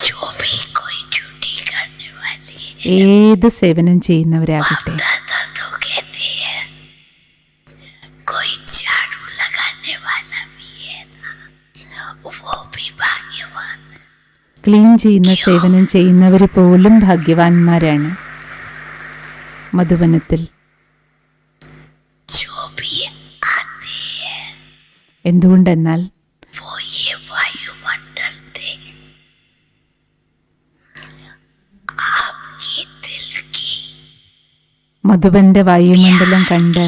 जो भी कोई ड्यूटी करने वाली है. ഏത് സേവനം ചെയ്യുന്നവരാകട്ടെ, बाप दादा तो कहते हैं कोई झाड़ू लगाने वाला भी है ना, वो भी भाग्यवान है. ക്ലീൻ ചെയ്യുന്ന സേവനം ചെയ്യുന്നവർ പോലും ഭാഗ്യവാന്മാരാണ്. മധുവനത്തിൽ जो भी आते हैं എന്തുകൊണ്ടെന്നാൽ वो ये वायुमंडल थे आपके दिल की മധുവന്റെ വായുമണ്ഡലം കണ്ട്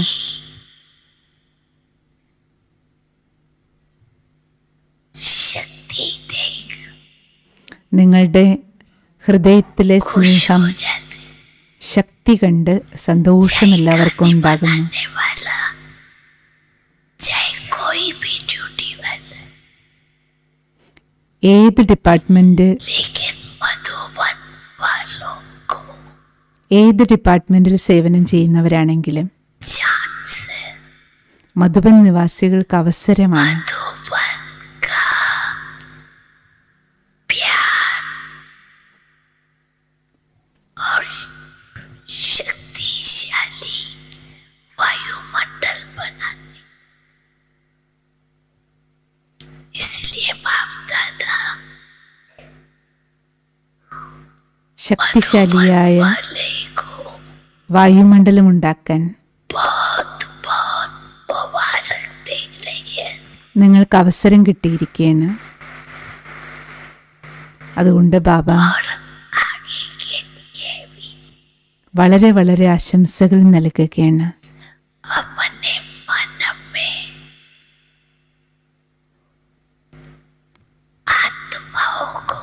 शक्ति देख നിങ്ങളുടെ ഹൃദയത്തിലെ खुश സ്നേഹം, हो जाते। ശക്തി കണ്ട് സന്തോഷം എല്ലാവർക്കും ഉണ്ടാകുന്നു. बनाने वाला चाहे कोई भी ड्यूटी वाला, ഏത് ഡിപ്പാർട്ട്മെന്റ് लेकिन मधुबन वालों को ഏത് ഡിപ്പാർട്ട്മെന്റിൽ സേവനം ചെയ്യുന്നവരാണെങ്കിലും चांस है മധുബൻ നിവാസികൾക്ക് അവസരമാണ്. मधुबन का प्यार और शक्तिशाली वायुमंडल बनाने, इसलिए बाप दादा ശക്തിശാലിയായ वाले को വായുമണ്ഡലം ഉണ്ടാക്കാൻ बहुत बहुत मुबारक दे रही है। നിങ്ങൾക്ക് അവസരം കിട്ടിയിരിക്കുകയാണ്. അതുകൊണ്ട് ബാബ और आगे के लिए भी വളരെ വളരെ ആശംസകൾ നൽകുകയാണ്. अपने मन में आत्माओं को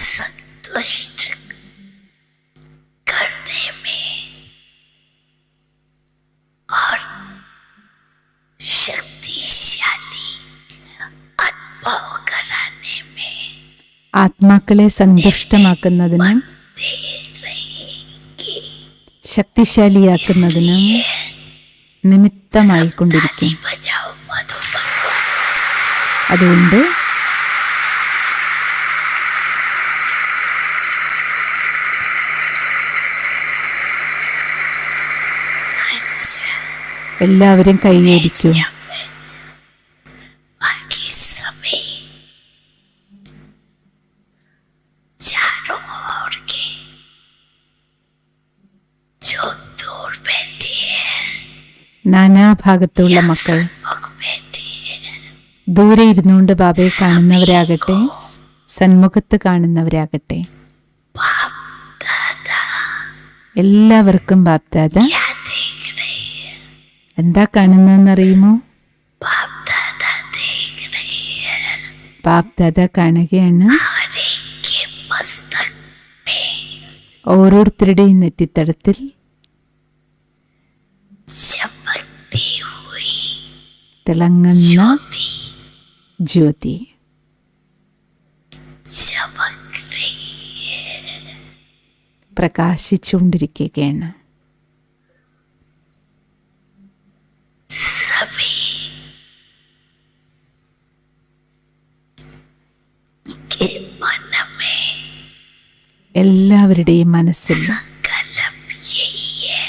संतुष्ट करने में और शक्तिशाली अनुभव कराने में ആത്മാക്കളെ സന്തുഷ്ടമാക്കുന്നതിനും दे रहेंगे। ശക്തിശാലിയാക്കുന്നതിനും നിമിത്തമായിക്കൊണ്ടിരിക്കും. ताली बजाओ मधुबन। അതുകൊണ്ട് अच्छा എല്ലാവരും കൈയടിക്കൂ. बाकी सभी चारों ओर के जो दूर बैठे हैं നാനാഭാഗത്തുള്ള या മക്കൾ सन्मुख बैठे हैं, ദൂരെ ഇരുന്നുകൊണ്ട് ബാബയെ കാണുന്നവരാകട്ടെ, സന്മുഖത്ത് കാണുന്നവരാകട്ടെ, बाप दादा എല്ലാവർക്കും ബാപ്ദാദ क्या देख रहे हैं? എന്താ കാണുന്നതെന്നറിയുമോ? बाप दादा देख रहे हैं ബാപ്ദാദ കാണുകയാണ് हर एक के मस्तक में ഓരോരുത്തരുടെയും നെറ്റിത്തടത്തിൽ चमकती हुई തിളങ്ങുന്ന ज्योति ജ്യോതി. चमक रही है। പ്രകാശിച്ചുകൊണ്ടിരിക്കുകയാണ്. सभी के मन में എല്ലാവരുടെയും മനസ്സിൽ संकल्प यही है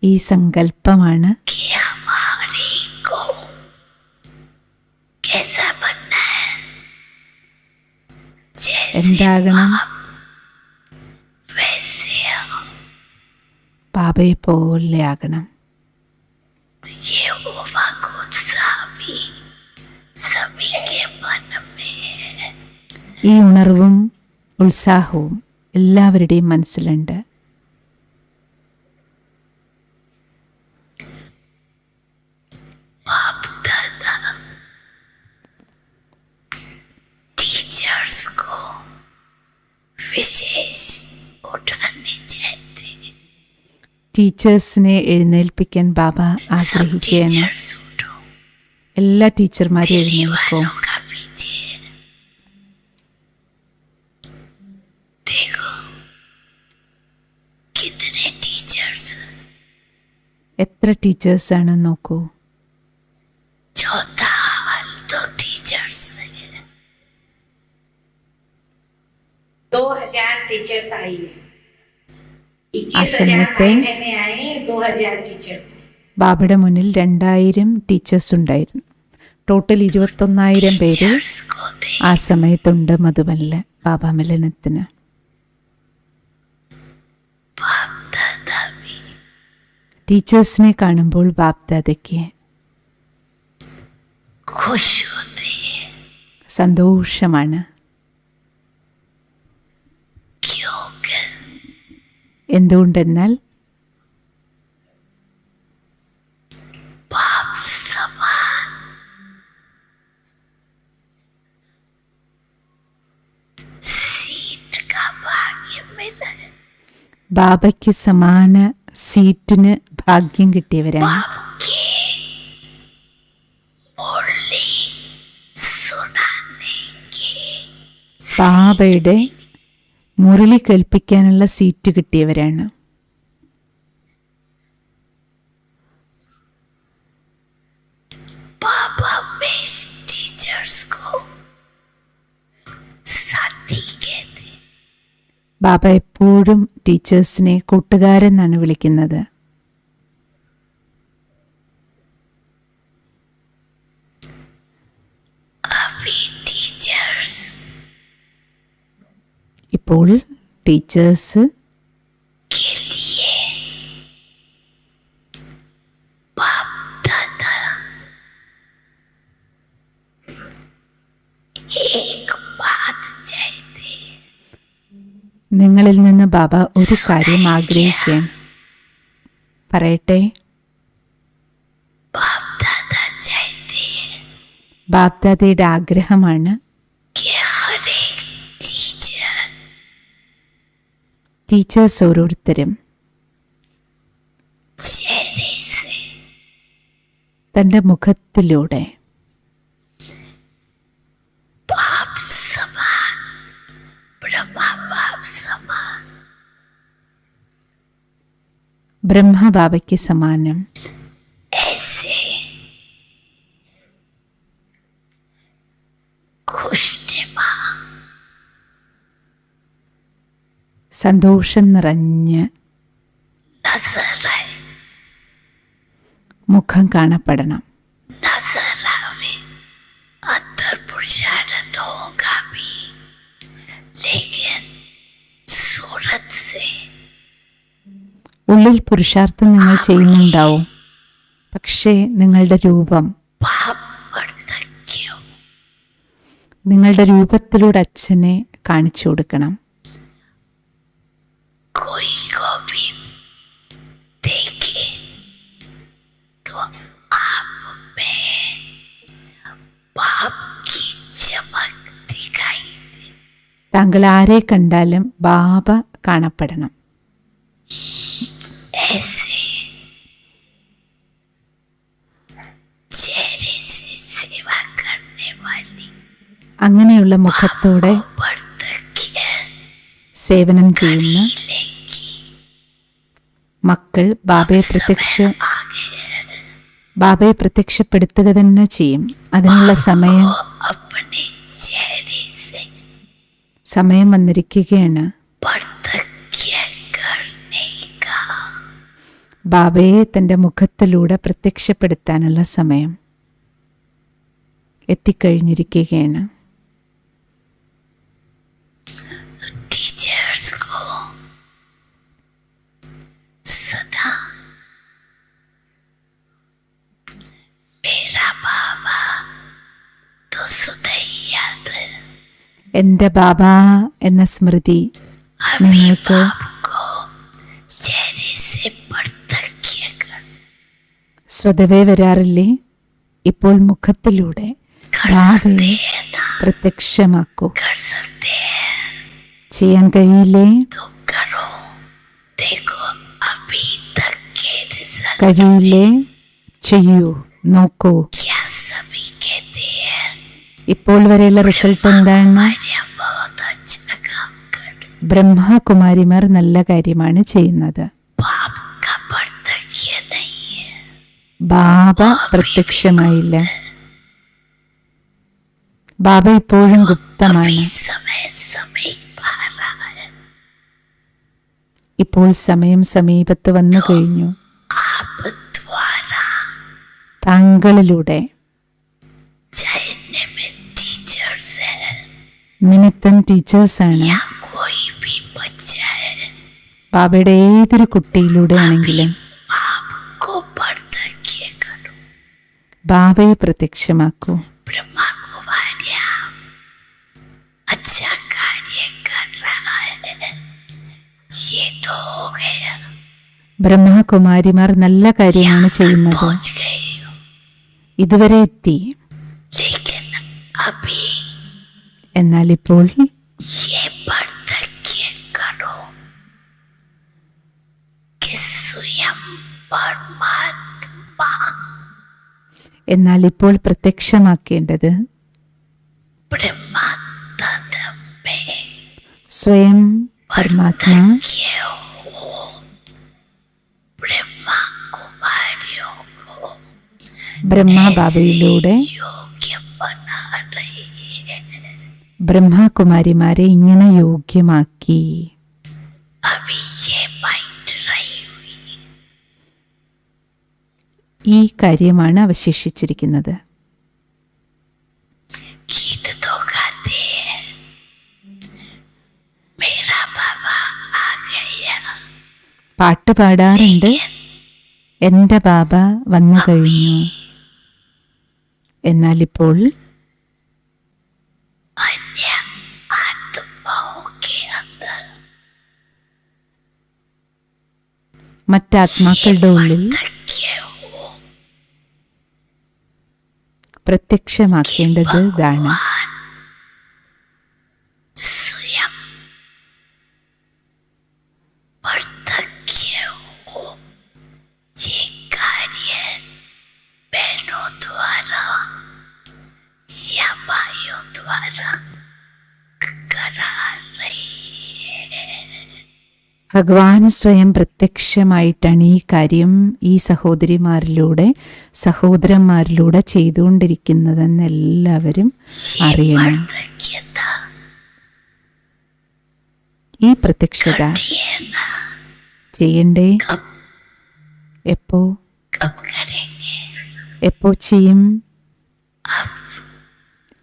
ഈ സങ്കല്പമാണ് कि हमारे को कैसा बनना है, जैसे എന്താകണം? आप वैसे हम। ബാബയെ പോലെ ആകണം. ये उमंग उत्साह भी सभी के मन में है। ഈ ഉണർവും ഉത്സാഹവും എല്ലാവരുടെയും മനസ്സിലുണ്ട്. बाप दादा टीचर्स को विशेष उठाने चाहते हैं। ടീച്ചേഴ്സിനെ എഴുന്നേൽപ്പിക്കാൻ ബാബ सब ആഗ്രഹിക്കുകയാണ്. टीचर्स उठो, എല്ലാ ടീച്ചർമാരും दिल्ली എഴുന്നേൽക്കും. वालों का पीछे देखो कितने टीचर्स, എത്ര ടീച്ചേഴ്സാണ് നോക്കൂ. चौथा हाल तो टीचर्स है। 2000 टीचर्स आई है। 21,000 സമയത്ത് भाई बहने आए, 2000 टीचर्स। ബാബയുടെ മുന്നിൽ 2000 ടീച്ചേഴ്സ് ഉണ്ടായിരുന്നു. ടോട്ടൽ 21,000 പേര് टीचर्स को दे ആ സമയത്തുണ്ട് മധുബനില് ബാബാ മിലനത്തിന്. बाप दादा भी ടീച്ചേഴ്സിനെ കാണുമ്പോൾ ബാപ്ദാദയ്ക്ക് खुश होते हैं, സന്തോഷമാണ്. क्योंकि എന്തുകൊണ്ടെന്നാൽ बाप समान सीट का भाग्य मिला है। ബാബയ്ക്ക് സമാന സീറ്റിന് ഭാഗ്യം കിട്ടിയവരാണ്. बाप के मुरली सुनाने के ബാബയുടെ മുരളി കേൾപ്പിക്കാനുള്ള സീറ്റ് കിട്ടിയവരാണ്. बाबा बेस्ट टीचर्स को साथी कहते हैं। ബാബ എപ്പോഴും ടീച്ചേഴ്സിനെ കൂട്ടുകാരെന്നാണ് വിളിക്കുന്നത്. अभी टीचर्स ഇപ്പോൾ ടീച്ചേഴ്സ് के लिए बाप दादा एक बात चाहते हैं। നിങ്ങളിൽ നിന്ന് ബാബ ഒരു കാര്യം ആഗ്രഹിക്കുകയാണ്. പറയട്ടെ. बाप दादा चाहते हैं ബാപ്ദാദയുടെ ആഗ്രഹമാണ് कि हर एक टीचर ടീച്ചേഴ്സ് ഓരോരുത്തരും चेहरे से തൻ്റെ മുഖത്തിലൂടെ बाप समान, ब्रह्मा बाप समान ബ്രഹ്മബാബയ്ക്ക് സമാനം ऐसे खुशनुमा സന്തോഷം നിറഞ്ഞ് नजर आए, മുഖം കാണപ്പെടണം. नजर आवे। अंदर पुरुषार्थ होगा भी, लेकिन सूरत से ഉള്ളിൽ പുരുഷാർത്ഥം നിങ്ങൾ ചെയ്യുന്നുണ്ടാവും, പക്ഷേ നിങ്ങളുടെ രൂപം, बाप बढ़ता क्यों? നിങ്ങളുടെ രൂപത്തിലൂടെ അച്ഛനെ കാണിച്ചു കൊടുക്കണം. कोई को भी देखे तो आप में बाप की चमक दिखाई दे। താങ്കൾ ആരെ കണ്ടാലും ബാബ കാണപ്പെടണം. ऐसे चेहरे से सेवा करने वाली അങ്ങനെയുള്ള മുഖത്തോടെ वार्धक्य സേവനം ചെയ്യുന്ന लेगी। മക്കൾ ബാബയെ പ്രത്യക്ഷപ്പെടുത്തുക തന്നെ ചെയ്യും. അതിനുള്ള സമയം वो अपने चेहरे से സമയം വന്നിരിക്കുകയാണ്. वार्धक्य करने का ബാബയെ തൻ്റെ മുഖത്തിലൂടെ പ്രത്യക്ഷപ്പെടുത്താനുള്ള സമയം എത്തിക്കഴിഞ്ഞിരിക്കുകയാണ്. टीचर्स को सदा मेरा बाबा तो सदा ही याद है। എൻ്റെ ബാബ എന്ന സ്മൃതി अभी നിങ്ങൾക്ക് बाप को चेहरे से वार्धक्य कर സ്വതവേ വരാറില്ലേ? ഇപ്പോൾ മുഖത്തിലൂടെ ബാബയെ हैं ना, പ്രത്യക്ഷമാക്കൂ. कर सकते हैं ചെയ്യാൻ കഴിയില്ലേ? तो करो। देखो अभी तक के रिजल्ट കഴിയില്ലേ? ചെയ്യൂ, നോക്കൂ. क्या सभी कहते हैं ഇപ്പോൾ വരെയുള്ള റിസൾട്ട് എന്താണ്? हमारे बहुत अच्छा काम कर, ബ്രഹ്മകുമാരിമാർ നല്ല കാര്യമാണ് ചെയ്യുന്നത്. बाप का वार्धक्य नहीं है। ബാബ പ്രത്യക്ഷമായില്ല. ബാബ ഇപ്പോഴും ഗുപ്തമാണ്. अभी समय समय पा रहा है। ഇപ്പോൾ സമയം സമീപത്ത് വന്നു കഴിഞ്ഞു. आप द्वारा താങ്കളിലൂടെ നിമിത്തം ടീച്ചേഴ്സാണ്. या कोई भी बच्चा है ബാബയുടെ ഏതൊരു കുട്ടിയിലൂടെ ആണെങ്കിലും आपको प्रत्यक्ष करो। ബാബയെ പ്രത്യക്ഷമാക്കൂ. ब्रह्मा कुमारिया अच्छा कार्य कर रहा है, ये तो हो गया, ബ്രഹ്മകുമാരിമാർ നല്ല കാര്യമാണ് ചെയ്യുന്നത്, पहुंच गए हो। ഇതുവരെ എത്തി. लेकिन अभी എന്നാൽ ഇപ്പോൾ ये प्रत्यक्ष करो कि स्वयं परमात्मा എന്നാൽ ഇപ്പോൾ പ്രത്യക്ഷമാക്കേണ്ടത് ब्रह्मा तत्व में സ്വയം പരമാത്മാ प्रत्यक्ष हो। ब्रह्मा कुमारियों को ബ്രഹ്മബാബയിലൂടെ योग्य बना रही है। ബ്രഹ്മകുമാരിമാരെ ഇങ്ങനെ യോഗ്യമാക്കി. अभी ये माइंड रही हुई, ഈ കാര്യമാണ് അവശേഷിച്ചിരിക്കുന്നത്. गीत तो गाते हैं, मेरा बाबा आ गया, പാട്ട് പാടാറുണ്ട്, എൻ്റെ ബാബ വന്നു കഴിഞ്ഞു. എന്നാൽ ഇപ്പോൾ अन्य आत्माओं के अंदर മറ്റാത്മാക്കളുടെ ഉള്ളിൽ प्रत्यक्ष हो। പ്രത്യക്ഷമാക്കേണ്ടത് ഇതാണ്. स्वयं प्रत्यक्ष हो। ये कार्य बहनों द्वारा या भाइयों द्वारा करा रही है। ഭഗവാൻ സ്വയം പ്രത്യക്ഷമായിട്ടാണ് ഈ കാര്യം ഈ സഹോദരിമാരിലൂടെ സഹോദരന്മാരിലൂടെ ചെയ്തുകൊണ്ടിരിക്കുന്നതെന്ന് എല്ലാവരും അറിയണം. प्रत्यक्षता ഈ പ്രത്യക്ഷത ये ना ചെയ്യണ്ടേ? कब എപ്പോ कब करेंगे? എപ്പോ ചെയ്യും? अब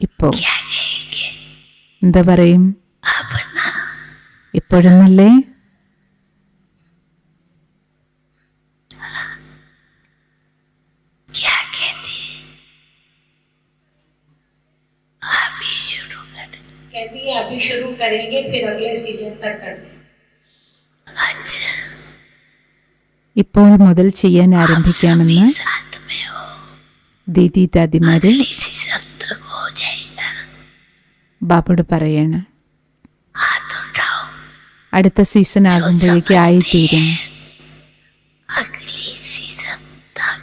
ഇപ്പോ. क्या कहेंगे? എന്താ പറയും? अब ना ഇപ്പോഴെന്നല്ലേ? क्या कहती? अभी शुरू कर। कहती है अभी शुरू करेंगे, फिर अगले सीजन तक कर देंगे। अच्छा, ഇപ്പോൾ മുതൽ ചെയ്യാൻ आप ആരംഭിക്കാമെന്ന് सभी साथ में हो, ദീദി ദാദിമാര് अगली सीजन तक हो जाएगा। ബാബയോട് പറയണം. हाथ उठाओ, അടുത്ത സീസൺ ആകുമ്പോഴേക്ക് ആയിത്തീരും. अगली सीजन तक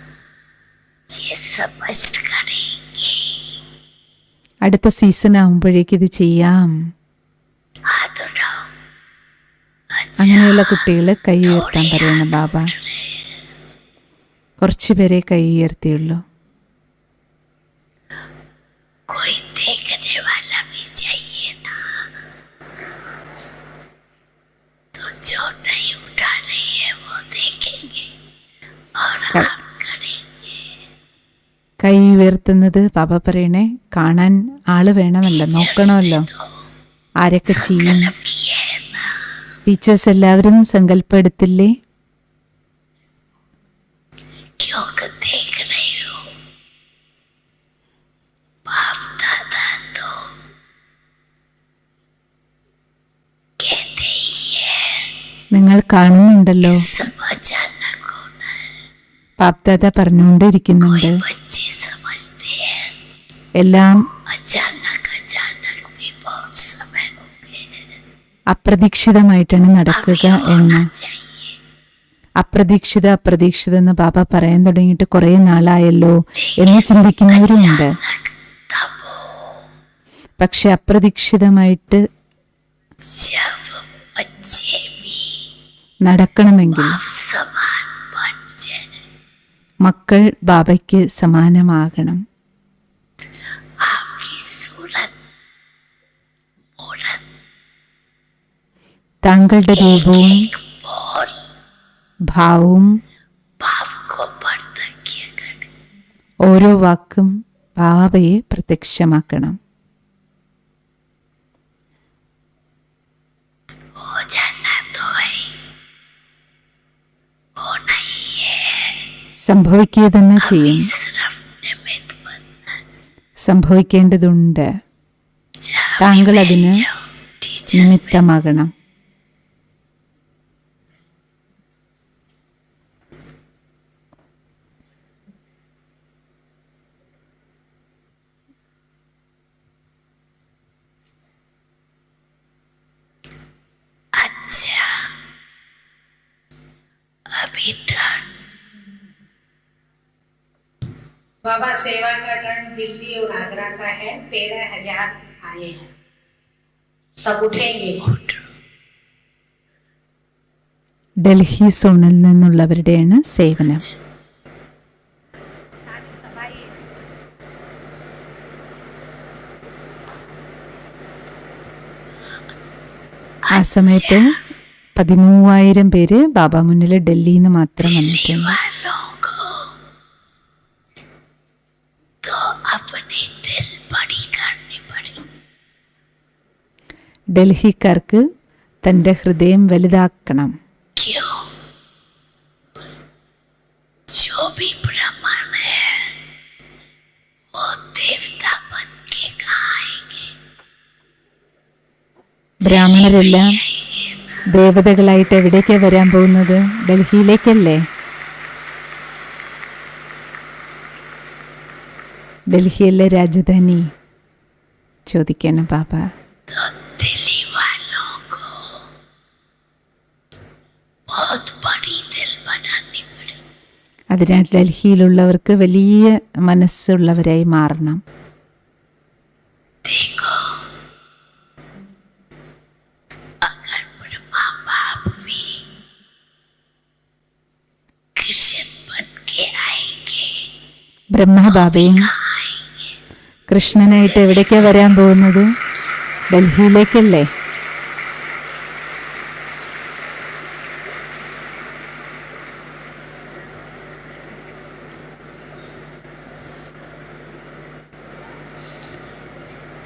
ये समझ करेंगे। അടുത്ത സീസൺ ആകുമ്പോഴേക്ക് ഇത് ചെയ്യാം. हाथ उठाओ। अच्छा, അങ്ങനെയുള്ള കുട്ടികൾ കൈ ഉയർത്താൻ പറയണം ബാബ. കുറച്ചു പേരെ കൈ ഉയർത്തിയുള്ളൂ. कोई देखने वाला भी चाहिए ना, तो जो नहीं उठा रही है वो देखेंगे और आप करेंगे। കൈ ഉയർത്തുന്നത് ബാബ പറയണേ കാണാൻ ആള് വേണമല്ലോ, നോക്കണമല്ലോ ആരൊക്കെ ചെയ്യും. संकल्प किए है ना, ടീച്ചേഴ്സ് എല്ലാവരും സങ്കല്പം എടുത്തില്ലേ? क्यों देख रहे हो? बाप दादा तो कहते ही है, നിങ്ങൾ കാണുന്നുണ്ടല്ലോ, सब अचानक होना है। പാപ്ദാദ പറഞ്ഞുകൊണ്ടിരിക്കുന്നുണ്ട്. कोई बच्चे समझते हैं എല്ലാം अचानक अचानक भी बहुत समय हो गए, അപ്രതീക്ഷിതമായിട്ടാണ് നടക്കുക अभी എന്ന്. होना चाहिए। അപ്രതീക്ഷിതം എന്ന് ബാബ പറയാൻ തുടങ്ങിയിട്ട് കുറേ നാളായല്ലോ എന്ന് ചിന്തിക്കുന്നവരുമുണ്ട്. अचानक तब हो പക്ഷെ അപ്രതീക്ഷിതമായിട്ട് जब बच्चे भी നടക്കണമെങ്കിൽ आप समान बन जाए। മക്കൾ ബാബയ്ക്ക് സമാനമാകണം. आपकी सूरत मूरत താങ്കളുടെ രൂപവും एक बोल ഭാവവും बाप को प्रत्यक्ष करे। ഓരോ വാക്കും ബാബയെ പ്രത്യക്ഷമാക്കണം. സംഭവിക്കുക തന്നെ अभी ചെയ്യും. सिर्फ निमित्त बनना है। സംഭവിക്കേണ്ടതുണ്ട്. जहाँ താങ്കൾ भी അതിന് बैठ जाओ, टीचर നിമിത്തമാകണം. अच्छा, अभी टर्न बाबा सेवा का टर्न दिल्ली और आगरा का है। 13,000 आए हैं, सब उठेंगे। ഡൽഹി സോണിൽ നിന്നുള്ളവരുടെയാണ് സേവനം. ആ സമയത്ത് 13,000 പേര് ബാബ മുന്നിൽ ഡൽഹിയിൽ നിന്ന് മാത്രം दिल्ली വന്നിട്ടുണ്ട്. वालों को तो अपनी दिल बड़ी करनी पड़ी। ഡൽഹിക്കാർക്ക് തൻ്റെ ഹൃദയം വലുതാക്കണം. क्यों? जो भी ब्राह्मण है वो देवता बन के आएंगे। ബ്രാഹ്മണരെല്ലാം ദേവതകളായിട്ട് എവിടേക്കാണ് വരാൻ പോകുന്നത്? ഡൽഹിയിലേക്കല്ലേ? ഡൽഹിയല്ലേ രാജധാനി? ചോദിക്കണം ബാബ. तो दिल्ली वालों को बहुत बड़ी दिल बनानी पड़ी। അതിനാൽ ഡൽഹിയിലുള്ളവർക്ക് വലിയ മനസ്സുള്ളവരായി മാറണം. देखो, अगर ब्रह्मा बाप भी कृष्ण बन के आएंगे, ബ്രഹ്മബാബയും आएंगे കൃഷ്ണനായിട്ട് എവിടേക്കാണ് വരാൻ പോകുന്നത്? ഡൽഹിയിലേക്കല്ലേ?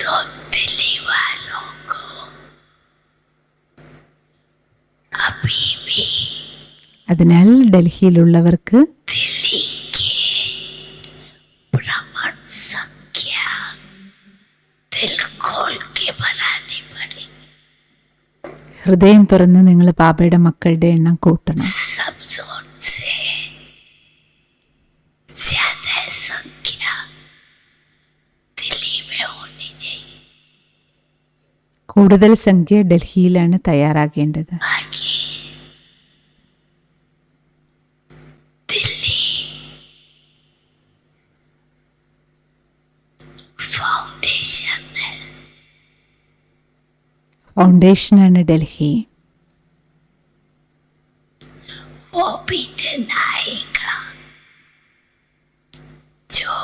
तो दिल्ली वालों को अभी भी അതിനാൽ ഡൽഹിയിലുള്ളവർക്ക് दिल्ली के ब्राह्मण संख्या दिल खोल के बनानी पड़ेगी। ഹൃദയം തുറന്ന് നിങ്ങൾ ബാബയുടെ മക്കളുടെ എണ്ണം കൂട്ടണം. सब जोन से ज्यादा संख्या दिल्ली में होनी चाहिए। കൂടുതൽ സംഖ്യ ഡൽഹിയിലാണ് തയ്യാറാകേണ്ടത്. बाकी दिल्ली फाउंडेशन है, ഫൗണ്ടേഷനാണ് ഡൽഹി. वो भी दिन आएगा जो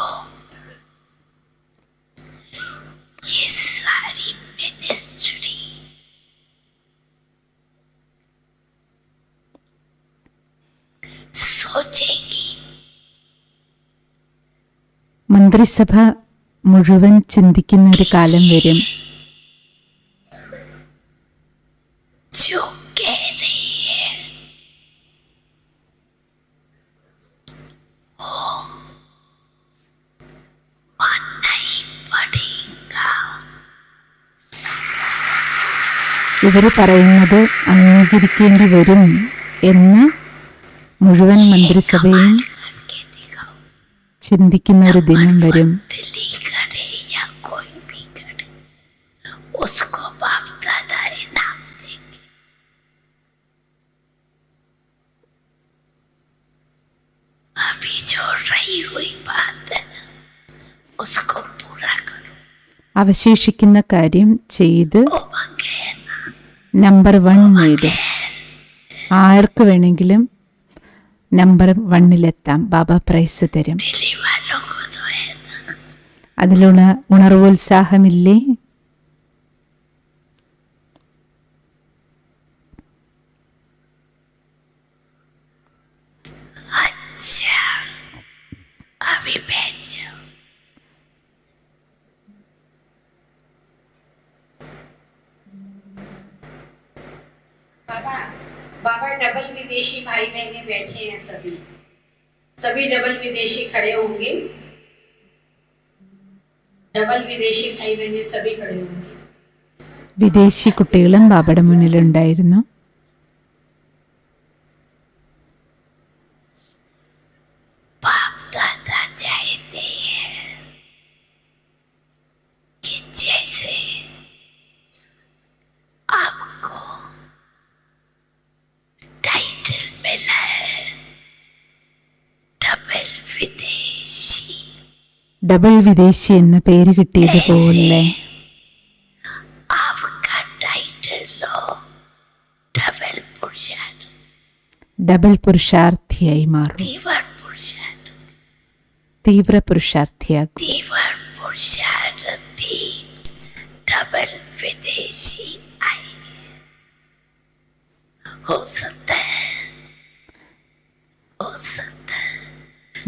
ये सारी मिनिस्ट्री सोचेगी। മന്ത്രിസഭ മുഴുവൻ ചിന്തിക്കുന്ന ഒരു കാലം വരും. जो कह रही है वो मानना ही पड़ेगा। ഇവർ പറയുന്നത് അംഗീകരിക്കേണ്ടി വരും എന്ന് മുഴുവൻ മന്ത്രിസഭയും करके दिखाओ। ചിന്തിക്കുന്ന ഒരു ദിനം വരും. दिल्ली करे या कोई भी करे, उसको बाप दादा इनाम देंगे। अभी जो रही हुई बात है उसको पूरा करो। അവശേഷിക്കുന്ന കാര്യം ചെയ്ത് वो मांगे ना, നമ്പർ 1 നേടും. ആർക്ക് വേണമെങ്കിലും നമ്പർ 1-ലെത്താം. ബാബ പ്രൈസ് തരും. दिल्ली वालों को तो है ना। അതിലുള്ള ഉണർവോത്സാഹമില്ലേ? अच्छा, अभी बैठ जाओ। बाबा बाबा डबल विदेशी भाई बहने बैठे हैं सभी। सभी डबल विदेशी खड़े होंगे। डबल विदेशी भाई बहने सभी खड़े होंगे। വിദേശി കുട്ടികളും ബാബയുടെ മുന്നിലുണ്ടായിരുന്നു. बाप दादा चाहते हैं कि जैसे आपको टाइटल मिला है डबल विदेशी, ഡബിൾ വിദേശി എന്ന പേര് കിട്ടിയതുപോലെ आपका टाइटल लो डबल पुरुषार्थ, ഡബിൾ പുരുഷാർത്ഥിയായി മാറും. तीव्र पुरुषार्थ, തീവ്ര പുരുഷാർത്ഥിയാകും. तीव्र पुरुषार्थी डबल विदेशी आए हो सकता है, हो सकता है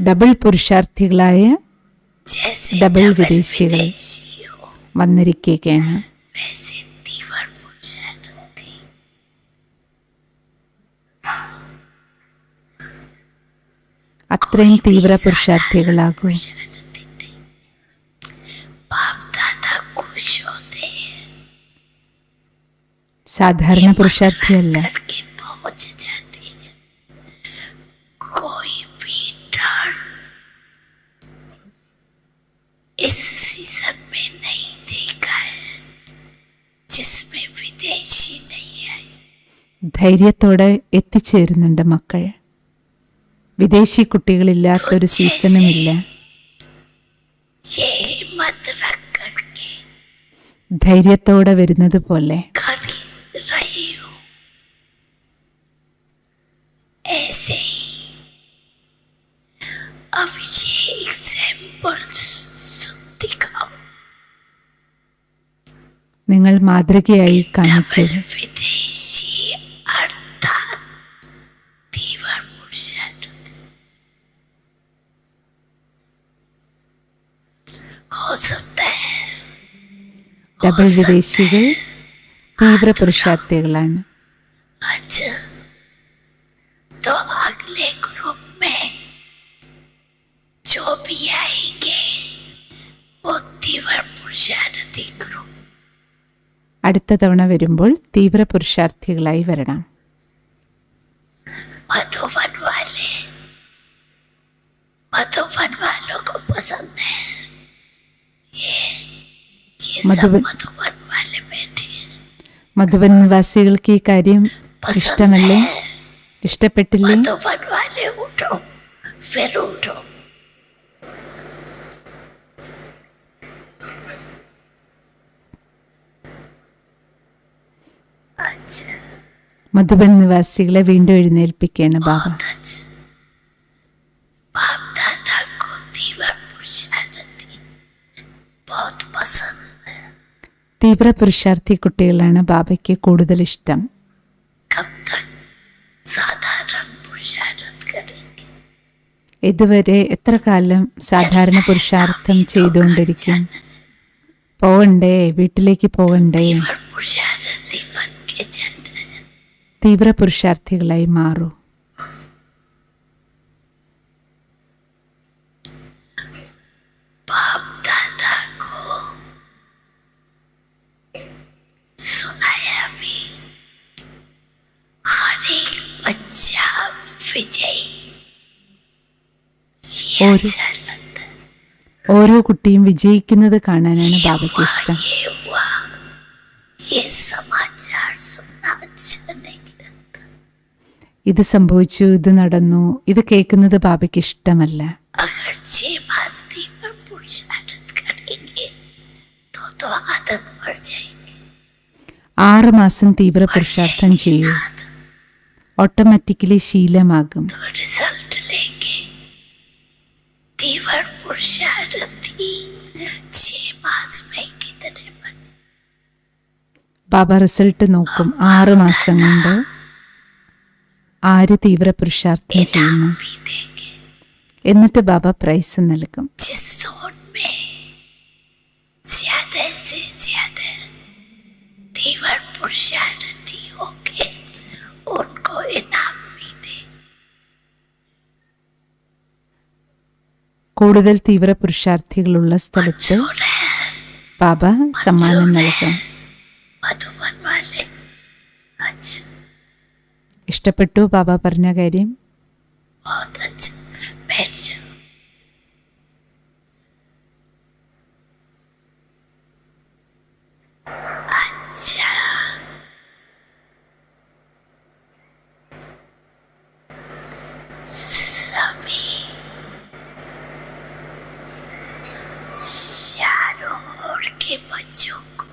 ഡബിൾ പുരുഷാർത്ഥികളായ जैसे डबल डबल विदेशिകൾ विदेशी हो വന്നിരിക്കുകയാണ്. वैसे तीव्र पुरुषार्थी അത്രയും തീവ്ര പുരുഷാർത്ഥികളാകും. बाप दादा खुश होते हैं സാധാരണ പുരുഷാർത്ഥിയല്ല. करके पहुंच जाते हैं। कोई भी डर इस सीजन में नहीं देखा है जिसमें विदेशी नहीं आए। ധൈര്യത്തോടെ എത്തിച്ചേരുന്നുണ്ട് മക്കൾ. വിദേശി കുട്ടികളില്ലാത്തൊരു സീസണുമില്ല. ये हिम्मत रख करके ധൈര്യത്തോടെ വരുന്നത് പോലെ कर रही हूँ। ऐसे ही अब ये एग्जाम्पल दिखाओ। നിങ്ങൾ മാതൃകയായി കാണിക്കുക. डबल विदेशी अर्थात तीव्र पुरुषार्थ हो सकता है, ഡബിൾ വിദേശികൾ തീവ്ര പുരുഷാർത്ഥികളാണ്. अच्छा तो अगले ग्रुप में जो भी आएंगे वो तीव्र पुरुषार्थी ग्रुप। അടുത്ത തവണ വരുമ്പോൾ തീവ്ര പുരുഷാർത്ഥികളായി വരണം. मधुबन वालों को पसंद है ये सब मधुबन- मधुबन वाले बैठे हैं। മധുബൻ നിവാസികൾക്ക് ഈ കാര്യം ഇഷ്ടമല്ലേ? ഇഷ്ടപ്പെട്ടില്ലേ? मधुबन वाले उठो, फिर उठो। अच्छा മധുബൻ നിവാസികളെ വീണ്ടും എഴുന്നേൽപ്പിക്കുകയാണ് ബാബ. बहुत अच्छा। बाप दादा को तीव्र पुरुषार्थी बहुत पसंद है। തീവ്ര പുരുഷാർത്ഥി കുട്ടികളാണ് ബാബയ്ക്ക് കൂടുതൽ ഇഷ്ടം. कब तक साधारण पुरुषार्थ करेंगे? ഇതുവരെ എത്ര കാലം സാധാരണ പുരുഷാർത്ഥം ചെയ്തുകൊണ്ടിരിക്കും? പോകണ്ടേ? വീട്ടിലേക്ക് പോകണ്ടേ? तीव्र पुरुषार्थी बन के जाना है। തീവ്ര പുരുഷാർത്ഥികളായി മാറൂ. बाप दादा को सुनाया भी हर एक बच्चा विजयी, ये और- अच्छा लगता है। ഓരോ കുട്ടിയും വിജയിക്കുന്നത് കാണാനാണ് ബാബയ്ക്ക് हुआ, ഇഷ്ടം. ये हुआ, ये समाचार सुनना अच्छा नहीं लगता। ഇത് സംഭവിച്ചു, ഇത് നടന്നു, ഇത് കേൾക്കുന്നത് ബാബയ്ക്ക് ഇഷ്ടമല്ല. अगर 6 मास तीव्र पुरुषार्थ करेंगे तो आदत बढ़ जाएगी। 6 മാസം തീവ്ര പുരുഷാർത്ഥം ചെയ്യൂ, आदत ഓട്ടോമാറ്റിക്കലി ശീലമാകും. तो रिजल्ट लेंगे। तीव्र पुरुषार्थी 6 मास में कितने बने? ബാബ റിസൾട്ട് നോക്കും. 6 മാസം കൊണ്ട് ആര് തീവ്ര പുരുഷാർത്ഥം ചെയ്യുന്നു. भी देंगे। എന്നിട്ട് ബാബ പ്രൈസ് നൽകും. जिस जोन में ज्यादा से ज्यादा तीव्र पुरुषार्थी होंगे उनको इनाम भी देंगे। കൂടുതൽ തീവ്ര പുരുഷാർത്ഥികളുള്ള സ്ഥലത്ത് ബാബ സമ്മാനം നൽകും. मधुबन वाले अच्छा ഇഷ്ടപ്പെട്ടു ബാബ പറഞ്ഞ കാര്യം? बहुत अच्छा बैठ जाओ अच्छा सभी चारों ओर के बच्चों को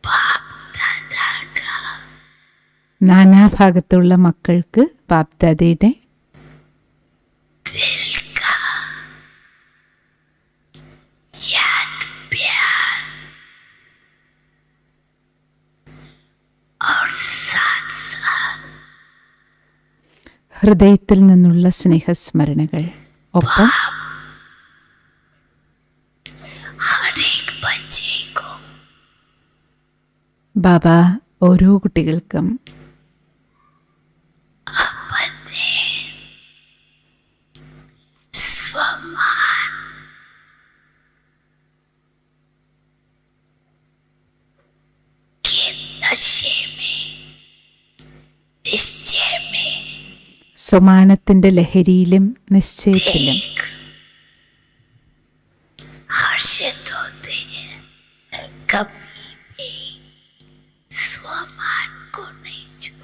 बाप दादा का നാനാഭാഗത്തുള്ള മക്കൾക്ക് ബാപ്ദാദയുടെ दिल का याद प्यार और साथ साथ ഹൃദയത്തിൽ നിന്നുള്ള സ്നേഹസ്മരണകൾ, ഒപ്പം हर एक बच्चे को ബാബ ഓരോ കുട്ടികൾക്കും अपने स्वमान के नशे में निश्चय में സ്വമാനത്തിന്റെ ലഹരിയിലും നിശ്ചയത്തിലും एक हर्षित होते हैं. कभी भी स्वमान को नहीं छू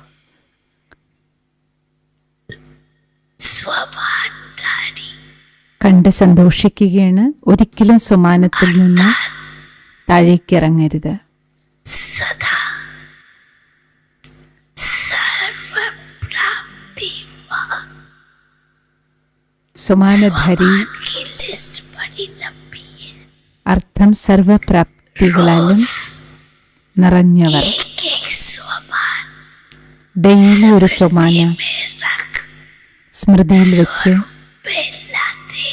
स्वमानदारी കണ്ട് സന്തോഷിക്കുകയാണ്. ഒരിക്കലും സ്വമാനത്തിൽ നിന്ന് താഴേക്കിറങ്ങരുത്. सदा सर्व प्राप्ति സ്വമാനധാരി की लिस्ट बड़ी लंबी है. അർത്ഥം സർവപ്രാപ്തികളാലും നിറഞ്ഞവർ. एक एक स्वमान ഡെയിലി ഒരു സ്വമാനം में रख സ്മൃതിയിൽ വെച്ച് पे लाते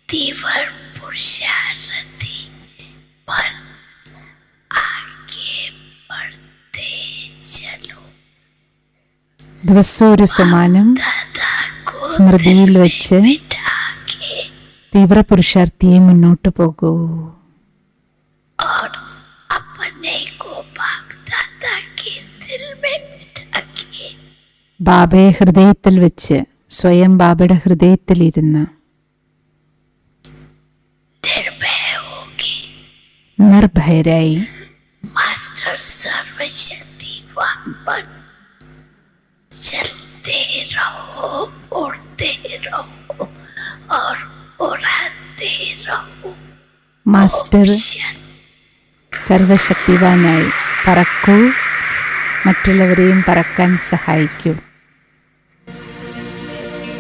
तीव्र पुरुषार्थी पर आगे बढ़ते चलो. ദിവസവും ഒരു സ്വമാനം दादा को സ്മൃതിയിൽ വെച്ച് बिठा के തീവ്ര പുരുഷാർത്ഥിയെ മുന്നോട്ട് പോകൂ. और अपने को बाप दादा के दिल में बिठा के ബാബയെ ഹൃദയത്തിൽ വെച്ച് സ്വയം ബാബയുടെ ഹൃദയത്തിലിരുന്ന് निर्भय होके നിർഭയരായി मास्टर सर्वशक्तिवान बन चलते रहो, उड़ते रहो और उड़ाते रहो. മാസ്റ്റർ मिशन സർവശക്തിവാനായി പറക്കൂ, മറ്റുള്ളവരെയും പറക്കാൻ സഹായിക്കൂ.